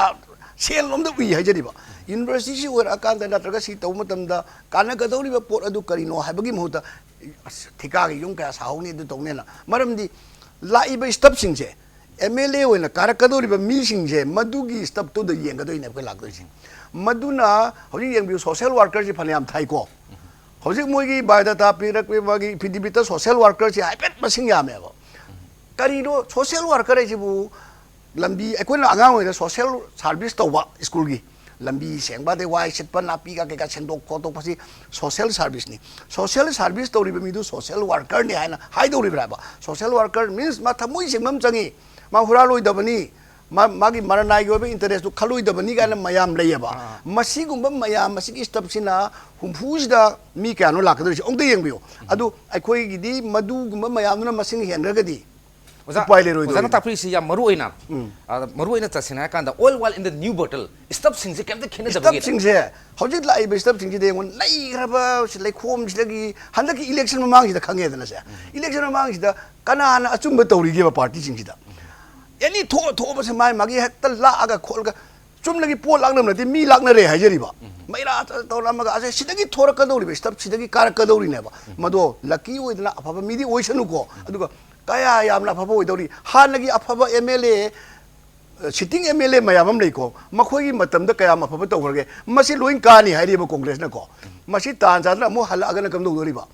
cell lump the उई है जदिबा university C ore अकान the नत्रगा सी तौ मतम द काना गदौरिबा पोट अदु करिनो हाबगी महुता ठिका की युम का साहुनी दु तौनेना मरमदी लाइबा स्टप सिंग जे MLA ओइना कारकदौरिबा मी सिंग जे मदुगी स्टप तो द येंगदोइने को लागदो सिंग मदुना होजि येंगबि सोशल वर्कर जी फनेयाम थाइको होजि मोगी बायोडाटा पिरक मागी फिदिबिता सोशल वर्कर जी हाइपेट मसिंग यामेबा करीनो सोशल वर्कर है लंबी अखोना आगाम सोशल सर्विस तौबा स्कूल की लंबी सेंबा दे वाई सिटपा नापी का केका सेंदोक खोतोक सोशल सर्विस नि social service तौरिबा Midu social worker नि हाइना हाइदौरिब्राबा सोशल वर्कर मीन्स मा थमुई सिंगम चंगी मा हुरालोइदबनी मागी मरनाई गोबे इंटरेस्ट खलोइदबनी गाना मयाम लेयबा मसिगुंबा मयाम मसिगी स्टप सिना हुंफुजदा मी क्यानो लाकदोरि ओंदे येंबियो अदु अखोइगिदी मदुगुंबा मयामना मसिंग हेनरगदी ओजाना तापरी से या मरुइना मरुइना तसिना कांदा ऑल वाल इन द न्यू बॉटल स्टप सिंग से केमते खेने दबगे स्टप सिंग से हौजिक लाई बे स्टप सिंग जे देंगन लैग्रबा लैखोम सिदगी हंदकी इलेक्शन ममांग सिदा खंगेदना से इलेक्शन ममांग सिदा कनाना अचुंब तौरिगे पार्टी सिंग सिदा एनी थो बसे माय मागी हेक्ता लागा खोलगा चुमलगी पोल लागनम नति मी लागनरे हाइजरिबा मैरा तौरामगा असे सिदगी थोरकदौरिबे स्टप सिदगी कारकदौरिनेबा मदो लकी ओइदना अफबा मिदी ओइसनुको अदुगा कया यामना अफबा ओइदौरी हानगी अफबा MLA सिटिंग MLA मयामम लेको मखोगी मतमदा कया अफबा तौरगे मसी लोइन कानी हाइरिबा कांग्रेस नको मसी तानजादना मो हलागना कमदौरिबा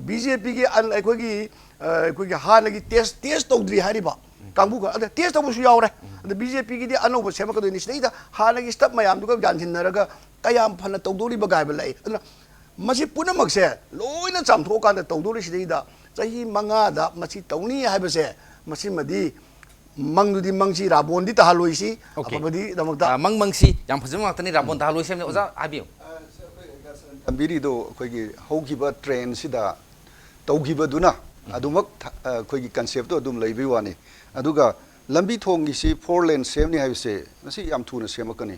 BJP की अखोगी हानगी टेस्ट तौद्री हाइरिबा कांगबु का अदे टेस्ट तौबसु यावरे अदे BJP की दि अनोब सेमकदोनि सिदैदा हानगी स्टप मयामदुगा जानसिनरगा कया फन तौदौरिबा गायबा लै अदना मसी पुनमकसे लोइना चामथोकांदा तौदौरि सिदैदा चाही मंगादा मसी तौनी हाइबसे मसी मदी मंगदुदी मंगसी राबोंदी तहालोइसी अफबदी दमकता मंगसी याम फजमातनी राबोन तहालोइसी हमने ओजा आबियो अम्बिरिदो अखोगी हौगिबा ट्रेन सिदा तौगिबदुना अदुमक अखोगी कंसेप्ट तो अदुम लैबि वानी अदुगा लंबी थोंगी सी 4 लेन सेमनी हाइबसे मसी याम थुना सेमकनी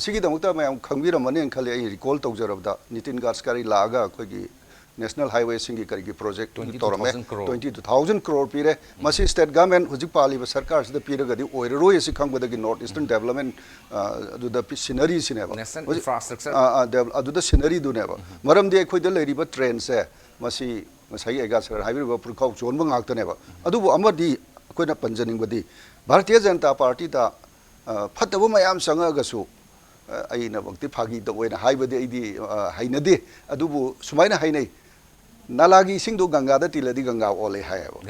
सिगी दमकता मयाम खंगबिरमने खले आई रिकॉल तौजरबदा नितिन गडकरी लागा अखोगी नेशनल हाईवे सिंगी करी प्रोजेक्ट 22,000 करोड़ पीरे मसी स्टेट गवर्नमेंट हुजिक पालिब सरकार सिदा पीरगदी ओइरोय सि खंगबदगी नॉर्थ ईस्टर्न डेवलपमेंट अदुदा सिनरी सिनेबा इंफ्रास्ट्रक्चर अदुदा सिनरी दुनेबा मरमदि अखोइदा लेरिबा ट्रेन से मसी मसाई एगा सर हाइबिरबा पुरखाउ चोनबा ngaktaनेबा अदुबो अमदि अखोइना पंजनिंगबदी भारतीय जनता पार्टी दा फतबो मयाम संगगसु अइना वक्ति फागी द ओइना हाइबदि आइदि हाइनदे अदुबो सुमाइना हाइनै नालागी सिंदो गंगा तिलदी गंगा ओले हायबो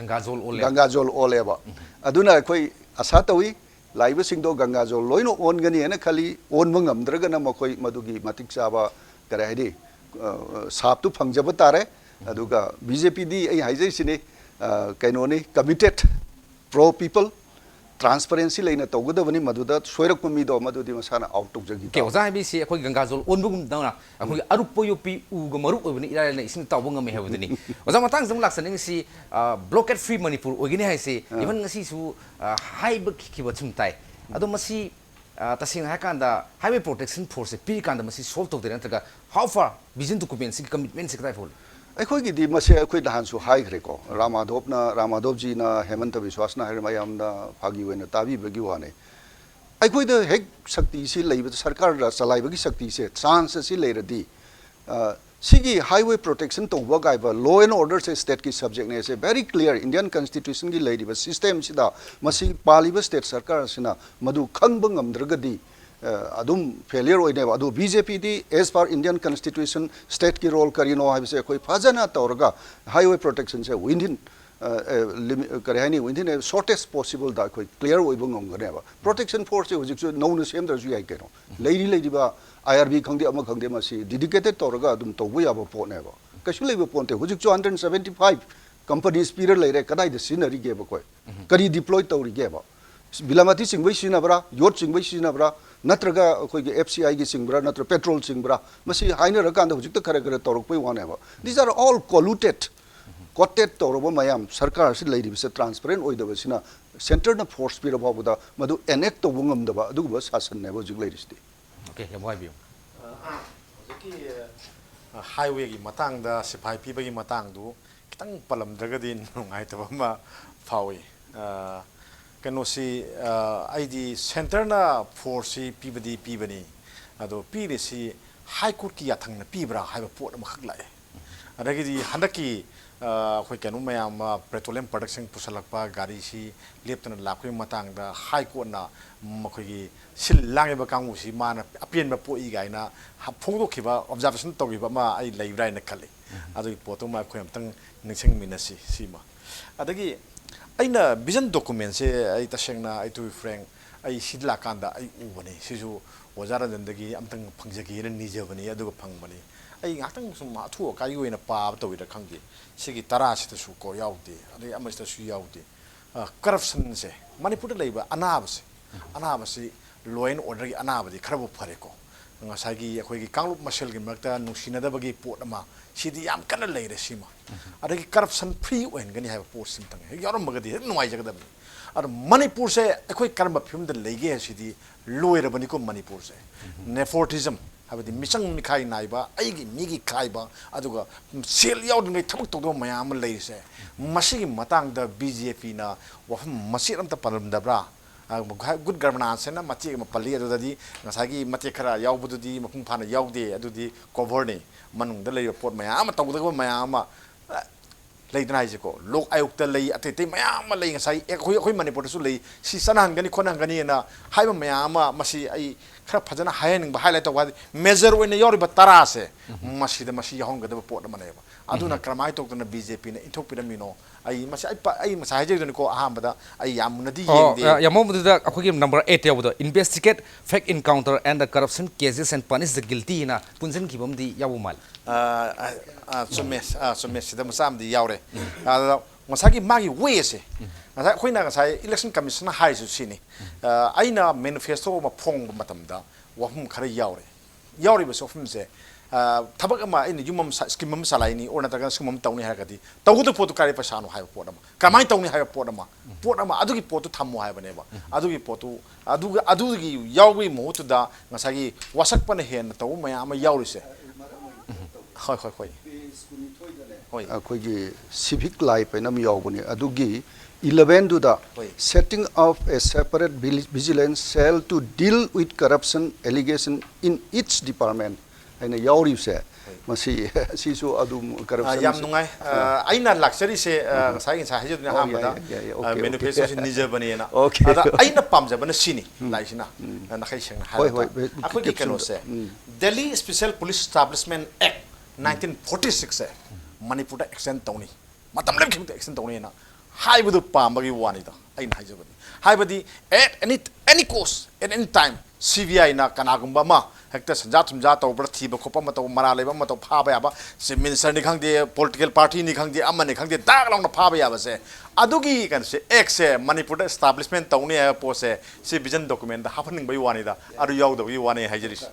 गंगा जोल ओलेबा अदुना अखोइ आशा तवी लाइव सिंदो गंगा जो लोइनो ओन गनी है ना खाली ओन मंगम द्रगना मकोई मधुगी मतिक चाबा करे है साप तो फंगजब तारे अदुगा बीजेपी दी आई हाइजे सिने कैनोनी कमिटेड प्रो पीपल ट्रांसपेरेंसी लेना तौगदबनी मधुदा सोयरक मीदो मधुदी मसाना आउट टुक जगी के ओजा बी सी अखोई गंगाजोल ओनबुगुम दना अखोई अरुपो योपी उग मरु ओबनी इराले इसिन तावबो ngam हेबदनी ओजा मतंग जम लाक्सनिंग सी ब्लॉकेड फ्री मणिपुर ओगिने हाइसे इवन ngasi su हाइब खिखिबो चुमताई अदो मसी तसिंग हाकांदा हाईवे प्रोटेक्शन फोर्स से पी कांदा मसी सोल्व तौदे नत्रगा हाउ फार विजन डॉक्यूमेंट सी कमिटमेंट से कदाई फोल अखोई दी मसे अखोई दहानसु हाइग्रेको रामाधोप जी ना हेमंत विश्वास ना हर मयामना फागी वेना ताबी बगी वाने अखोई द हेक शक्ति से लेब सरकार चलाइबगी शक्ति से चांस से लेरदी सिगी हाईवे प्रोटेक्शन तौबा गाइबा लॉ एंड ऑर्डर से स्टेट की सब्जेक्ट ने से वेरी क्लियर इंडियन कॉन्स्टिट्यूशन की लेरिबा सिस्टम सिदा मसी पालिबा स्टेट सरकार सिना मधु खंगब ngamdragadi adum failure oine adu BJP di as per Indian constitution state ki role karino haibse koi fajana tawraga highway protection se within karehani within a shortest possible da koi clear oibung ngone ba protection force hujik su no no sem da ju yai keno leiri ba IRB khangde ama khangde ma si dedicated tawraga adum tawbu ya ba po ne ba kasu leiba ponte hujik 275 companies period leire kadai de scenery ge ba koi kari deploy tawri ge ba बिलामती सिंगबै सिनाब्रा योट सिंगबै सिनाब्रा नत्रगा अखोइगे FCI गी सिंगब्रा नत्र पेट्रोल सिंगब्रा मसी हाइनर कांदा हुजिक खरे खरे तौरकपै वानेबा this are all colluded coated तौरबो मयाम सरकार से लेरिबिसे ट्रांसपेरेंट ओइदबसिना सेंटर न फोर्स पिरबाबुदा मदु एनेक्ट तौबो ngamdaba अदुगबो शासन नेबो जिक लेरिसदि ओके यमवाइ बियो की हाईवे की मतंगदा सिपाही पीबगी मतंगदु खितंग पलमद्रगदि नुंगाइतबमा फावी कनोसी आईडी सेंटर ना फोर्स पीबनी अदो पीरेसी हाई कोर्ट की याथंग पीब्रा हाइबा पोट अमखक लाए अदगी हंदकी अखोई कनु मयाम पेट्रोलियम प्रोडक्शन पुसलकपा गाड़ी सी लेप्तना लाखोई मतंगदा हाई कोर्ट ना मखोई सिल लांगेबा कांगुसी माना अपेनबा पोई गाइना फोंदोखिबा ऑब्जर्वेशन तौगिबा मा आई लेइब्राइना खले अदगी पोतो मा खोय अमतंग निंगसिंग मिनसी सीमा अदगी अइना विजन डॉक्यूमेंट से आई तसेंगना आई टू फ्रैंक आई सिदला कांदा आई उबने सिजु वजारदंदगी अमतंग फंगजगी निजबनी अदुग फंगबनी आई गातंग सुम अथु काई ओइना पाब तोइदा खंगे सिगी तरा सितसु को याउदे अदे अमस्तसु याउदे करप्शन से मणिपुर लेबा अनाबसे लॉ एंड ऑर्डर की अनाबदी खरबो फरेको ngasagi akhoi kangluk masel gi makta nungsinadabagi pot ama sidi yam kana leire sima adagi corruption free oin gani ha pot sim tang yarom magadi nuai jagadab ar manipur se akhoi karma phim da lege sidi loira bani ko manipur se nepotism habadi misang mikhai naiba aigi migi khaiba aduga sel yaud ngai thabuk tawdo mayam leise masigi matang da BJP na wafam masiram ta paramdabra good governance na mati mapali adudi ngasagi mati khara yaubududi mapung phana yaude adudi cover ne manung da lei report mayam tawda mayam leidna haise ko lok ayuk ta lei ate mayam lei ngasai khoi manipur su lei si sanan gani khonang gani na haiba mayam masi ai khara phajana hayening ba highlight wa measure oina yori ba tara se masi da masi yahong ga da pot maneba aduna kramai tok na BJP na ithok piramino ai masi ai masa haje dun ko ahambada ai yamunadi yengde yamomuda akhoi number 8 yabuda investigate fake encounter and the corruption cases and punish the guilty na punjin kibam di yabumal sumes da masam di yaure masagi magi way se nasa khoina ngasai election commission hai su sini aina manifesto ma phong matamda wahum khara yaure ba sofum se tabak ama ina yumam scheme mam salaini or nataga scheme tawni haragadi tawudu potu kare pasano hai podama kamai tawni hai podama adugi potu thammo hai baneba adugi potu adugi yawi motu da ngasagi wasak pan hen taw mayama yawrise hoi akhoi civic life enam yawbuni adugi 11 to the setting of a separate vigilance cell to deal with corruption allegation in each department aina yauri se masi sisu adum corruption yam nungai aina luxury se sai sa haju na hamada manifesto se nije bani na ada aina pamja bana sini laisina na khai seng ha akoi ki kano se Delhi Special Police Establishment Act 1946 se manipur da extend tawni matam lem khim extend tawni na हाइबदु पामबगी वानिदा आइन हाइजबनी हाइबदी at any cost at any time CBI na kanagumba ma hekta sanja thumja tawbra thiba khopa ma taw mara leba ma taw phaba yaba se minister ni khangde political party ni khangde amani khangde dag long na phaba yaba se adugi kan se ek se manipur establishment tawni ya po se vision document da happening bai wani da adu yaw da wi wani haijiris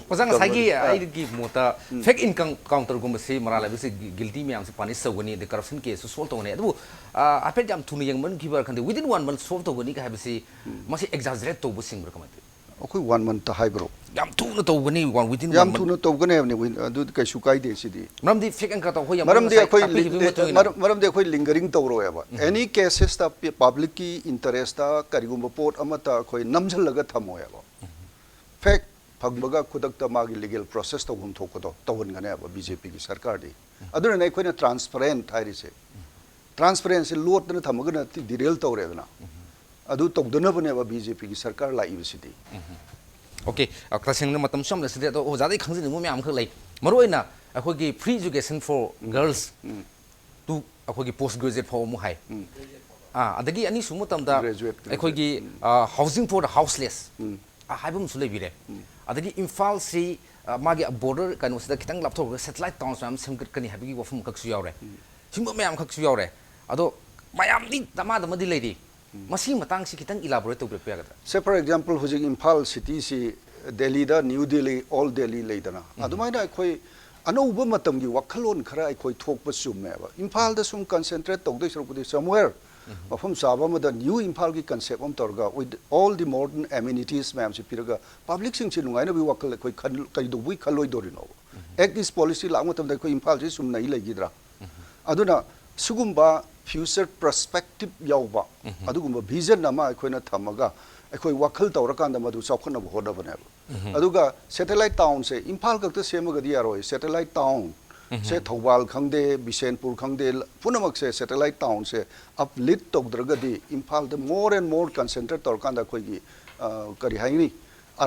Pasang sagi ai gi mota fake income counter gum se mara leba se guilty me am se punish sawani the corruption case solve tawne adu apet jam thuni yang man gibar khande within 1 month solve tawani ka habisi masi exaggerate to bu singbra kamate ꯑꯩꯈꯣꯏ 1 month haibro yam thuna tawani one within 1 yam month thuna tawgane ne adu kai su kai de sidi maramdi fake and ka taw hoy maramdi akhoi lingering tawro yaba any cases ta public ki interest ta karigumba port amata akhoi namjal laga thamo yaba fake phagbaga khudak ta magi legal process to hum thokodo tawon gane yaba BJP ki sarkar di aduna nei khoi na transparent thairi se transparency lot na thamaga na ti real tawre na adu tawdana bane ba BJP ki sarkar la ibsidi okay classing na matam som la sidi to ojada khangji ni mo myam khak lai maroina akhoi gi free education for girls to akhoi gi post graduate for mu hai adagi ani sumu tamda akhoi gi housing for the houseless haibum su lei bire adagi imphal si magi border kanu sida kitang laptop satellite towns am semkat kani habigi wafum kak su yaure simba myam kak su yaure ado mayam di dama dama di lei di masi matang si kitang elaborate to prepare gadra say for example hujing imphal city si Delhi da New Delhi all Delhi leidana adumai na khoi anouba matam gi wakhalon khara khoi thokpa summe ba imphal da sum concentrate tawdai sarupudi somewhere mafam saba ma da new imphal gi concept am torga with all the modern amenities ma'am si piraga public sing si lungai na bi wakhal khoi kai do bui khaloi dorino ek is policy la matam da khoi imphal si sum nai legidra aduna sugumba future perspective yauba adugumba vision nama akhoi thamaga akhoi wakhal tawrakanda madu chawkhana hoda bane aduga satellite town se imphal kakta semaga di yaroi satellite town se thawal khangde bisenpur khangde punamak se satellite town se uplift tawdragadi imphal the more and more concentrate tawrakanda khoi gi kari haini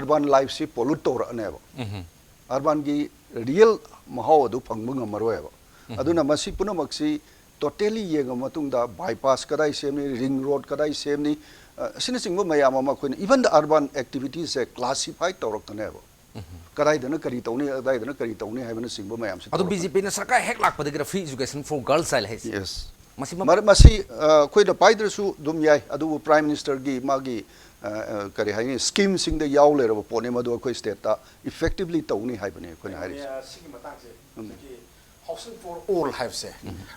urban life se pollute tawra aneba urban gi real mahaw adu phangba maroeba aduna masi punamak si totally yenga matungda bypass kadai semni ring road kadai semni sina singba mayam ama khoina even the urban activities are classified tawraktane ba kadai dana kari tawni adai dana kari tawni haibana singba mayam se ado BJP na sarkar hek lak padagara free education for girls style hai yes masi masi khoida paidra su dum yai adu prime minister gi magi kari haini scheme sing da yaw le ro pone madu khoi state ta effectively tawni haibane khoina hairi sigi matang se housing for all have se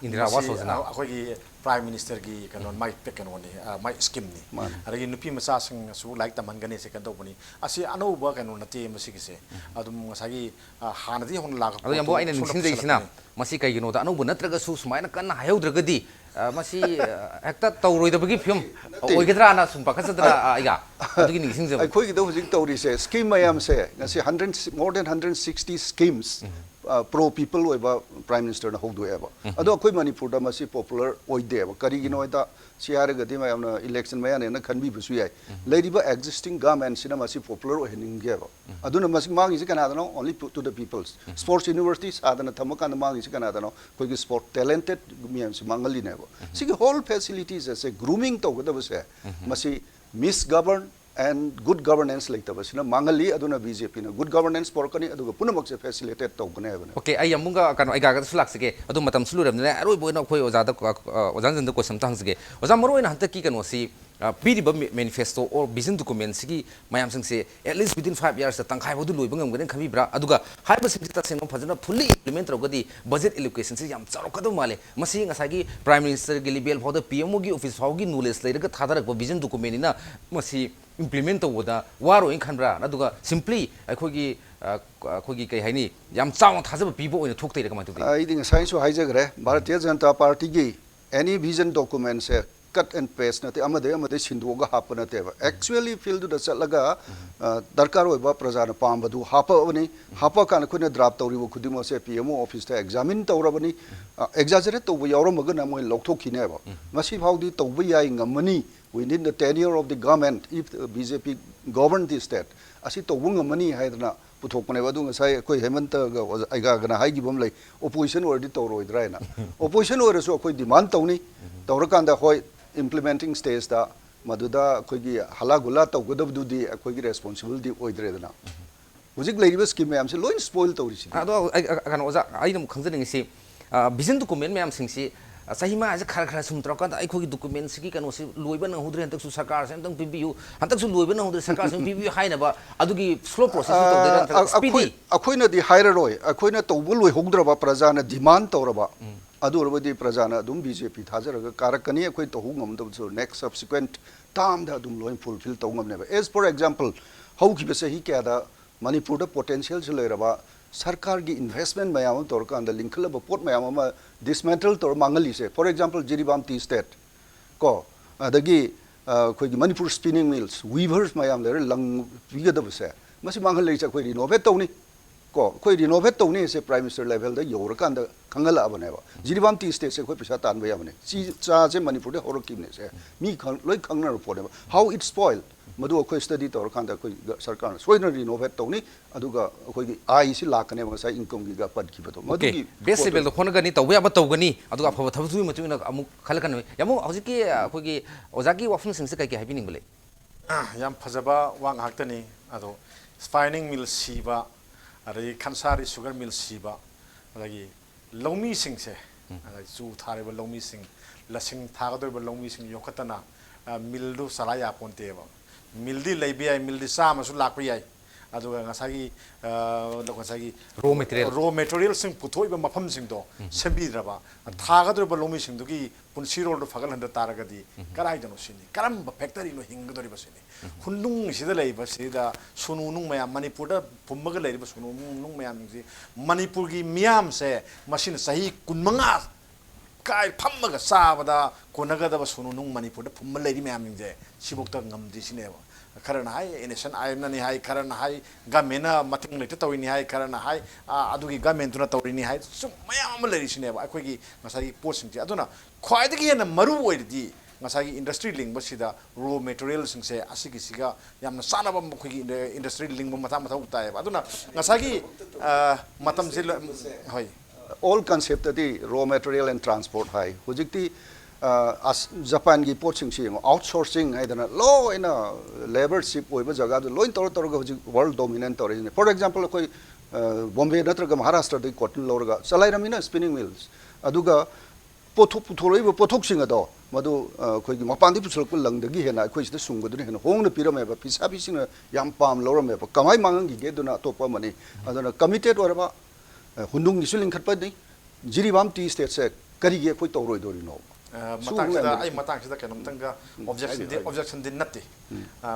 Indira Awas Yojana akhoi gi prime minister gi kanon mai pe kanon ni mai scheme ni aragi nupi macha sing su like taman gane se kan do bani asi anouba kanon nate masigi se adum ngasagi hanadi hon lag ado yambo aina ningsing jai sina masi kai gino da anouba natraga su sumaina kan hayaudragadi masi hekta tawroi da bagi film oigedra na sum pakhasadra aiga adugi ningsing jam akhoi gi do hujing tawri se scheme mayam se ngasi 100 more than 160 schemes pro people oiba prime minister na hogdu eba ado akhoi manipur da masi popular oide eba kari gi noida siar gadi ma yamna election maya ne na khanbi busu yai ladiba existing government sina masi popular ohening geba aduna masi mangi se kana dano only to the peoples sports universities adana thamaka na mangi se kana dano koi gi sport talented miam se mangali ne ba sigi whole facilities as a grooming to gada base masi misgovern and good governance like tabasina mangali aduna BJP na good governance porkani aduga punamak se facilitate tawgane ba okay ai amunga kan ai ga sulak sege adu matam suluram ne aroi boina khoi ojada ojan janda question tang sege oja maroina hanta ki kano si piriba manifesto or vision document sigi mayam sing se at least within 5 years tangkhai bodu loibang ngam khami bra aduga haiba sing ta sing phajana fully implement rogadi budget allocation se yam charokado male masi ngasagi prime minister gi level for the PMO gi office for gi knowledge leiraga thadarak vision document ina masi implement tawda waro in khanbra aduga simply akhoi kai haini yam chaung thajaba pibo oina thoktai ra kamai tu I think science so haijagre Bharatiya Janata Party gi any vision document se cut and paste nate amade sindoga hapana te actually field da chalaga darkar oiba praja na pambadu hapa bani hapa kan khune draft tawri bo khudimo se PMO office ta examine tawra bani exaggerate to yawra magana moi lokthok khine ba masi phawdi tawba yai ngamani within the tenure of the government, if the BJP governed the state, asi to wung money haidna puthok pane wadu ngasai koi hemanta ga aiga gana hai gibam lai opposition or di to roi drai na opposition or so koi demand tawni tawrakanda hoi implementing stage da maduda koi gi halagula to godabdu di koi gi responsibility oidre dana hujik leiriba scheme am se loin spoil tawri si ado kan oza ai nam khangjani si vision document me am singsi sahima as khar khar sum troka ai khogi document si kan osi loiba na hudre hantak su sarkar sem tang pibiu hantak su loiba na hudre sarkar sem pibiu haina ba adugi slow process to de speedy akoina di hairaroi akoina tawbu loi hogdraba prajana demand tawraba adu rabadi prajana dum BJP thajaraga karakani akoi to hungam do so next subsequent tam da dum loin fulfill tawngam ne as for example how ki bese hi kya da Manipur da potential se loiraba sarkar gi investment mayam tor kan da linkla ba pot mayam ma dismantle tor mangali se for example Jiribam tea state ko adagi khoi gi Manipur spinning mills weavers mayam le lang viga da se masi mangal le cha khoi renovate tawni ko khoi renovate tawni se prime minister level da yor kan da khangala abane ba Jiribam tea state se khoi pisa tan ba yamne chi cha se Manipur da horokim ne se mi khang loi khangna ro pone how it spoil madu akhoi study tor kan da khoi sarkar soina renovate tawni aduga akhoi gi ai si lakane ma sa income gi ga pad ki bato madu gi base level do khon gani tawya ba tawgani aduga phaba thabsu matu na amu khalkan yamu hojiki akhoi gi ozaki wafum sing se kai kai habining bale yam phajaba wang haktani ado spinning mill siba adai khansari sugar mill siba adagi lomi sing se adai chu thariba lomi sing lasing thagadoi ba lomi sing yokatana mill du salaya ponte ba mildi leibi ai mildi sama su lakpi ai aduga ngasagi ngasagi raw material sing puthoi ba mafam sing do sembi draba thagadro ba lomi sing du gi punsi rol do fagal handa taragadi karai dano sini karam ba factory no hingadori ba sini hundung sida leiba sida sunu nung mayam Manipur da pummaga leiba sunu nung mayam si Manipur gi miam se machine sahi kunmanga kai phammaga sabada konaga da sunu nung Manipur da pumma leiri mayam je sibokta ngamdi sineba karana hai nation ayna ni hai karana hai gamena mating lete tawini hai karana hai adugi gamen tuna tawini hai sum mayam leiri sineba akogi ngasagi posting ti aduna khwaidagi hena maru oirdi ngasagi industry link basida raw material singse asigi siga yamna sanaba mukhi industry link matha matha utai aduna ngasagi matam jil hoi all concept the raw material and transport high hujikti as Japan gi poaching si outsourcing haidana low in a labor ship oiba jaga do loin tor tor ga world dominant tor for example koi Bombay natraga Maharashtra de cotton lorga salai ramina spinning mills aduga pothok puthoroi ba pothok singa do madu koi gi mapandi pusul ko lang dagi hena koi sida sunga du hena hong na pirame ba pisa bi singa yam pam lorame ba kamai mangang gi ge duna topa mani aduna committed oraba hundung gi suling khatpa dei Jiribam tea state se kari ge koi toroi dori no matang sida ai matang sida kanam tanga objection din natti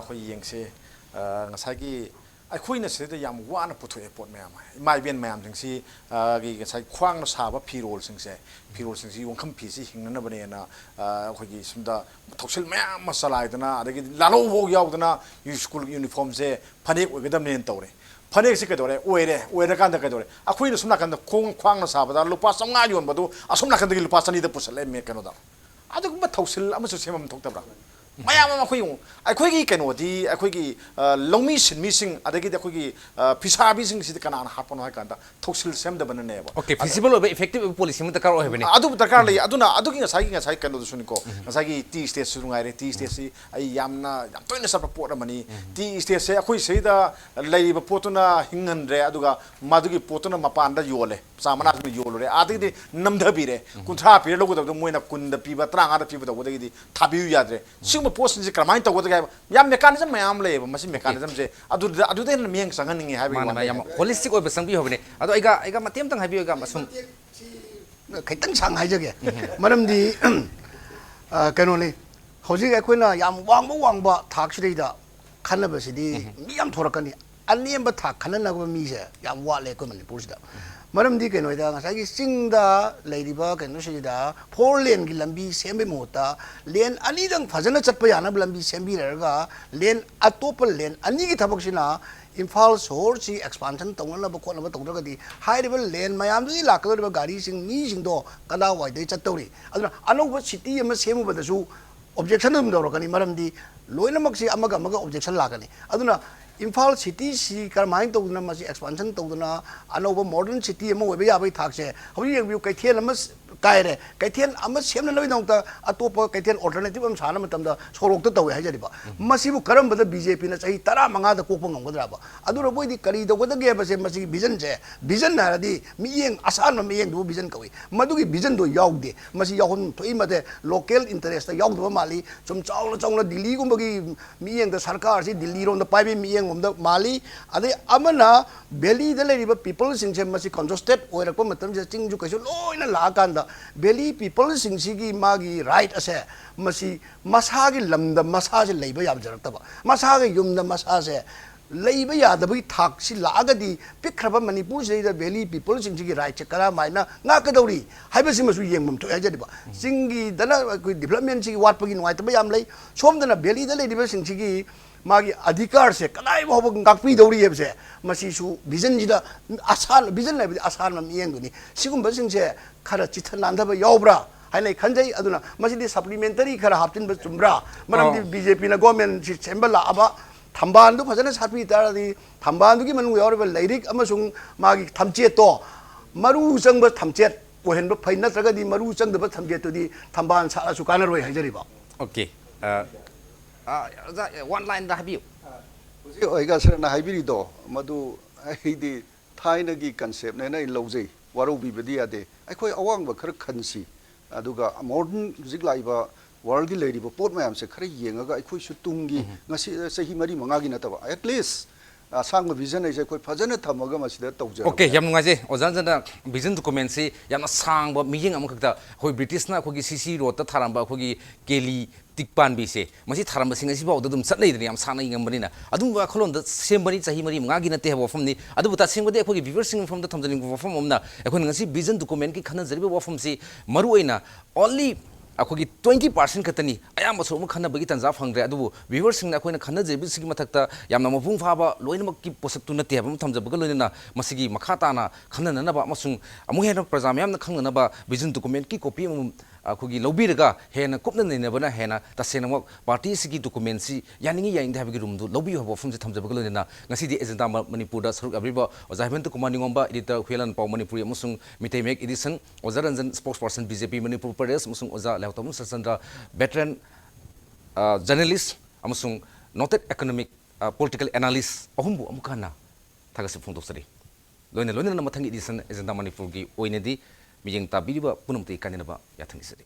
khoi yengse ngasagi ai khoina sida yam wana putho airport mayam mai ben mayam singsi gi sai khwang na saba phirol singse wongkham phi si hingna bane na khoi gi sumda thoksil mayam masalai dana adagi lalo bo yaudana school uniform se phanek ogadam nen tawre phanek si kadore oire kan da kadore akhoi na sumna kan da khwang na saba da lupa samnga yon badu asumna kan da lupa sani da pusale me kanoda adugba thoksil amasu semam thoktabra mayam ma khoi gi kanodi akhoi gi lomi sin missing adagi da khoi gi pisabi sing si kana hapon ha kan da thoksil sem da banane ba okay feasible or effective policy mu takar ohebene adu takar le aduna adugi ngasai kanodu suniko ngasai tea state surungai re tea state si ai yam toina sa report mani tea state se akhoi seida lai ba potuna hingan re aduga madugi potuna mapanda yole samana mi yolore adigi namdhabi re kunthra pire logo da moina kunda piba tranga da piba da odagi thabiu yadre sing post ni kramai to goda yam mechanism mayam le masi mechanism je adu den mieng sanganingi habi mana yam holistic oi besang bi hobne ado aiga matem tang habi ga masum kaitang sang haijage maramdi kano le hojik akoina yam wangba thak sida khanaba sidi mi yam thorakani aniyamba thak khanana mi se yam wa le ko Manipur sida maramdi keno da ngasagi singda leiriba keno sida 4 lane gi lambi sembe mota lane ani dang phajana chatpa yana lambi sembi raga lane atop lane ani gi thabak sina Imphal shor si expansion tongna ba khona ba tongda di high level lane mayam di lakador ba gari sing mi sing do kada wai dei chattori aduna anoba city ama semu ba da su objection dum dorokani maramdi loinamok si amaga objection lagani aduna Imphal city si karmain to na masi expansion to na anoba modern city mo webe ya bai thakse hobi yang view kaithian amas kaire kaithian amas semna loi nong ta atopa kaithian alternative am sana matam da sorok to tawe hajari ba masi bu karam bada BJP na chahi tara manga da kokpa ngam gadra ba adu ro boidi kari do goda ge ba se masi vision na radi mi yeng asan ma mi yeng du vision kawi madu gi vision do yaugde masi yahun thoi mate local interest ta yaug do mali chum chawla delhi gum bagi mi yeng da sarkar si delhi ro da pai mi yeng Mali, ade amana belly the lady people sing masi congested or a comatum ching jucation oh in a lakanda belly people sing sigi magi right as a masi masagi lam the massage labor yabjartaba masagi yum the massage labor ya the big taxi lagadi pick crab Manipur say the belly people sing sigi right chekara mina nakadori hypersimus yum to ajadiba singi dana development sigi what pagin white bayam lay some than a belly the lady sing sigi मागी अधिकार से कदाई बहु गापी दौरी है से मसीसु vision जिदा आसान vision ले आसान में येंगुनी सिगुम बसिंग से खरा चिथन लांधब यावब्रा हाइने खंजई अदुना मसीदी सप्लीमेंटरी खरा हापचिन ब चुमब्रा मरमदी बीजेपी ना गवर्नमेंट सि चेंबल लाबा थंबानदु फजन सापी तारदी थंबानदुगी मनु यावरब लैरिक अमसुंग मागी थमचे तो मरु संग ब थमचे ओहेन ब फै नत्रगदी मरु संग ब थमचे तो दी थंबान सा सुकान रोय हाजरिबा okay one line da habiu Usi oiga sarana haibirido madu aidi thainagi concept ne na lojei waru bibadi ade akhoi awang ba khar khansi aduga modern music laiba world gi lady ba pot mayam se khar yengaga akhoi su tungi ngasi sahi mari manga gi nataba at least sang vision ai se khoi phajana thamaga masida tawja okay yam ngai je ozan jana vision document se yam sang ba miyeng am khakta hoi british na khogi cc road ta tharam ba khogi keli tikpan bi se masi tharam sing asi ba dum chat nei dani yam sana ingam bani na adum ba kholon da sembani chahi mari manga gi na te ba fam ni adu ta sing bade khogi viewers sing from the thamjani ba fam omna ekhon ngasi vision document ki khana jari ba fam si maru oina only अखोगी 20% खतनी अयाम सो खन बगी तंजा फंग्रे अदु viewers सिंग अखोइन खन जेबि सिगी मथक्ता यामना मपुंग फाबा लोइनमक की पोसक तु नते हम थमजबग लोइना मसिगी मखाताना खनननबा मसुंग अमु हेन प्रजा मयामना खंगनबा विजन डॉक्यूमेंट की कॉपी अखोगी लौबिरगा हेन कुपन नैनबना हेन तसेनमक पार्टी सिगी डॉक्यूमेंट सि यानिंगी याइन धाबगी रूम दु लौबि हबो फुम से थमजबग लोइना ngasi di एजेंडा मणिपुर दा सरुक अब्रिबा ओजाहेमंत कुमार निंगोंबा एडिटर खेलन पाउ मणिपुरी अमसुंग मिते मेक एडिशन ओजारंजन spokesperson BJP Manipur Pradesh अमसुंग ओजा लेहतम सचंद्र veteran journalist amasung noted economic political analyst ahumbu amukana thagasi phongtok sari loina na mathang edition agenda manipur gi oinedi mijeng tabiriba punumti kanina ba yathang sari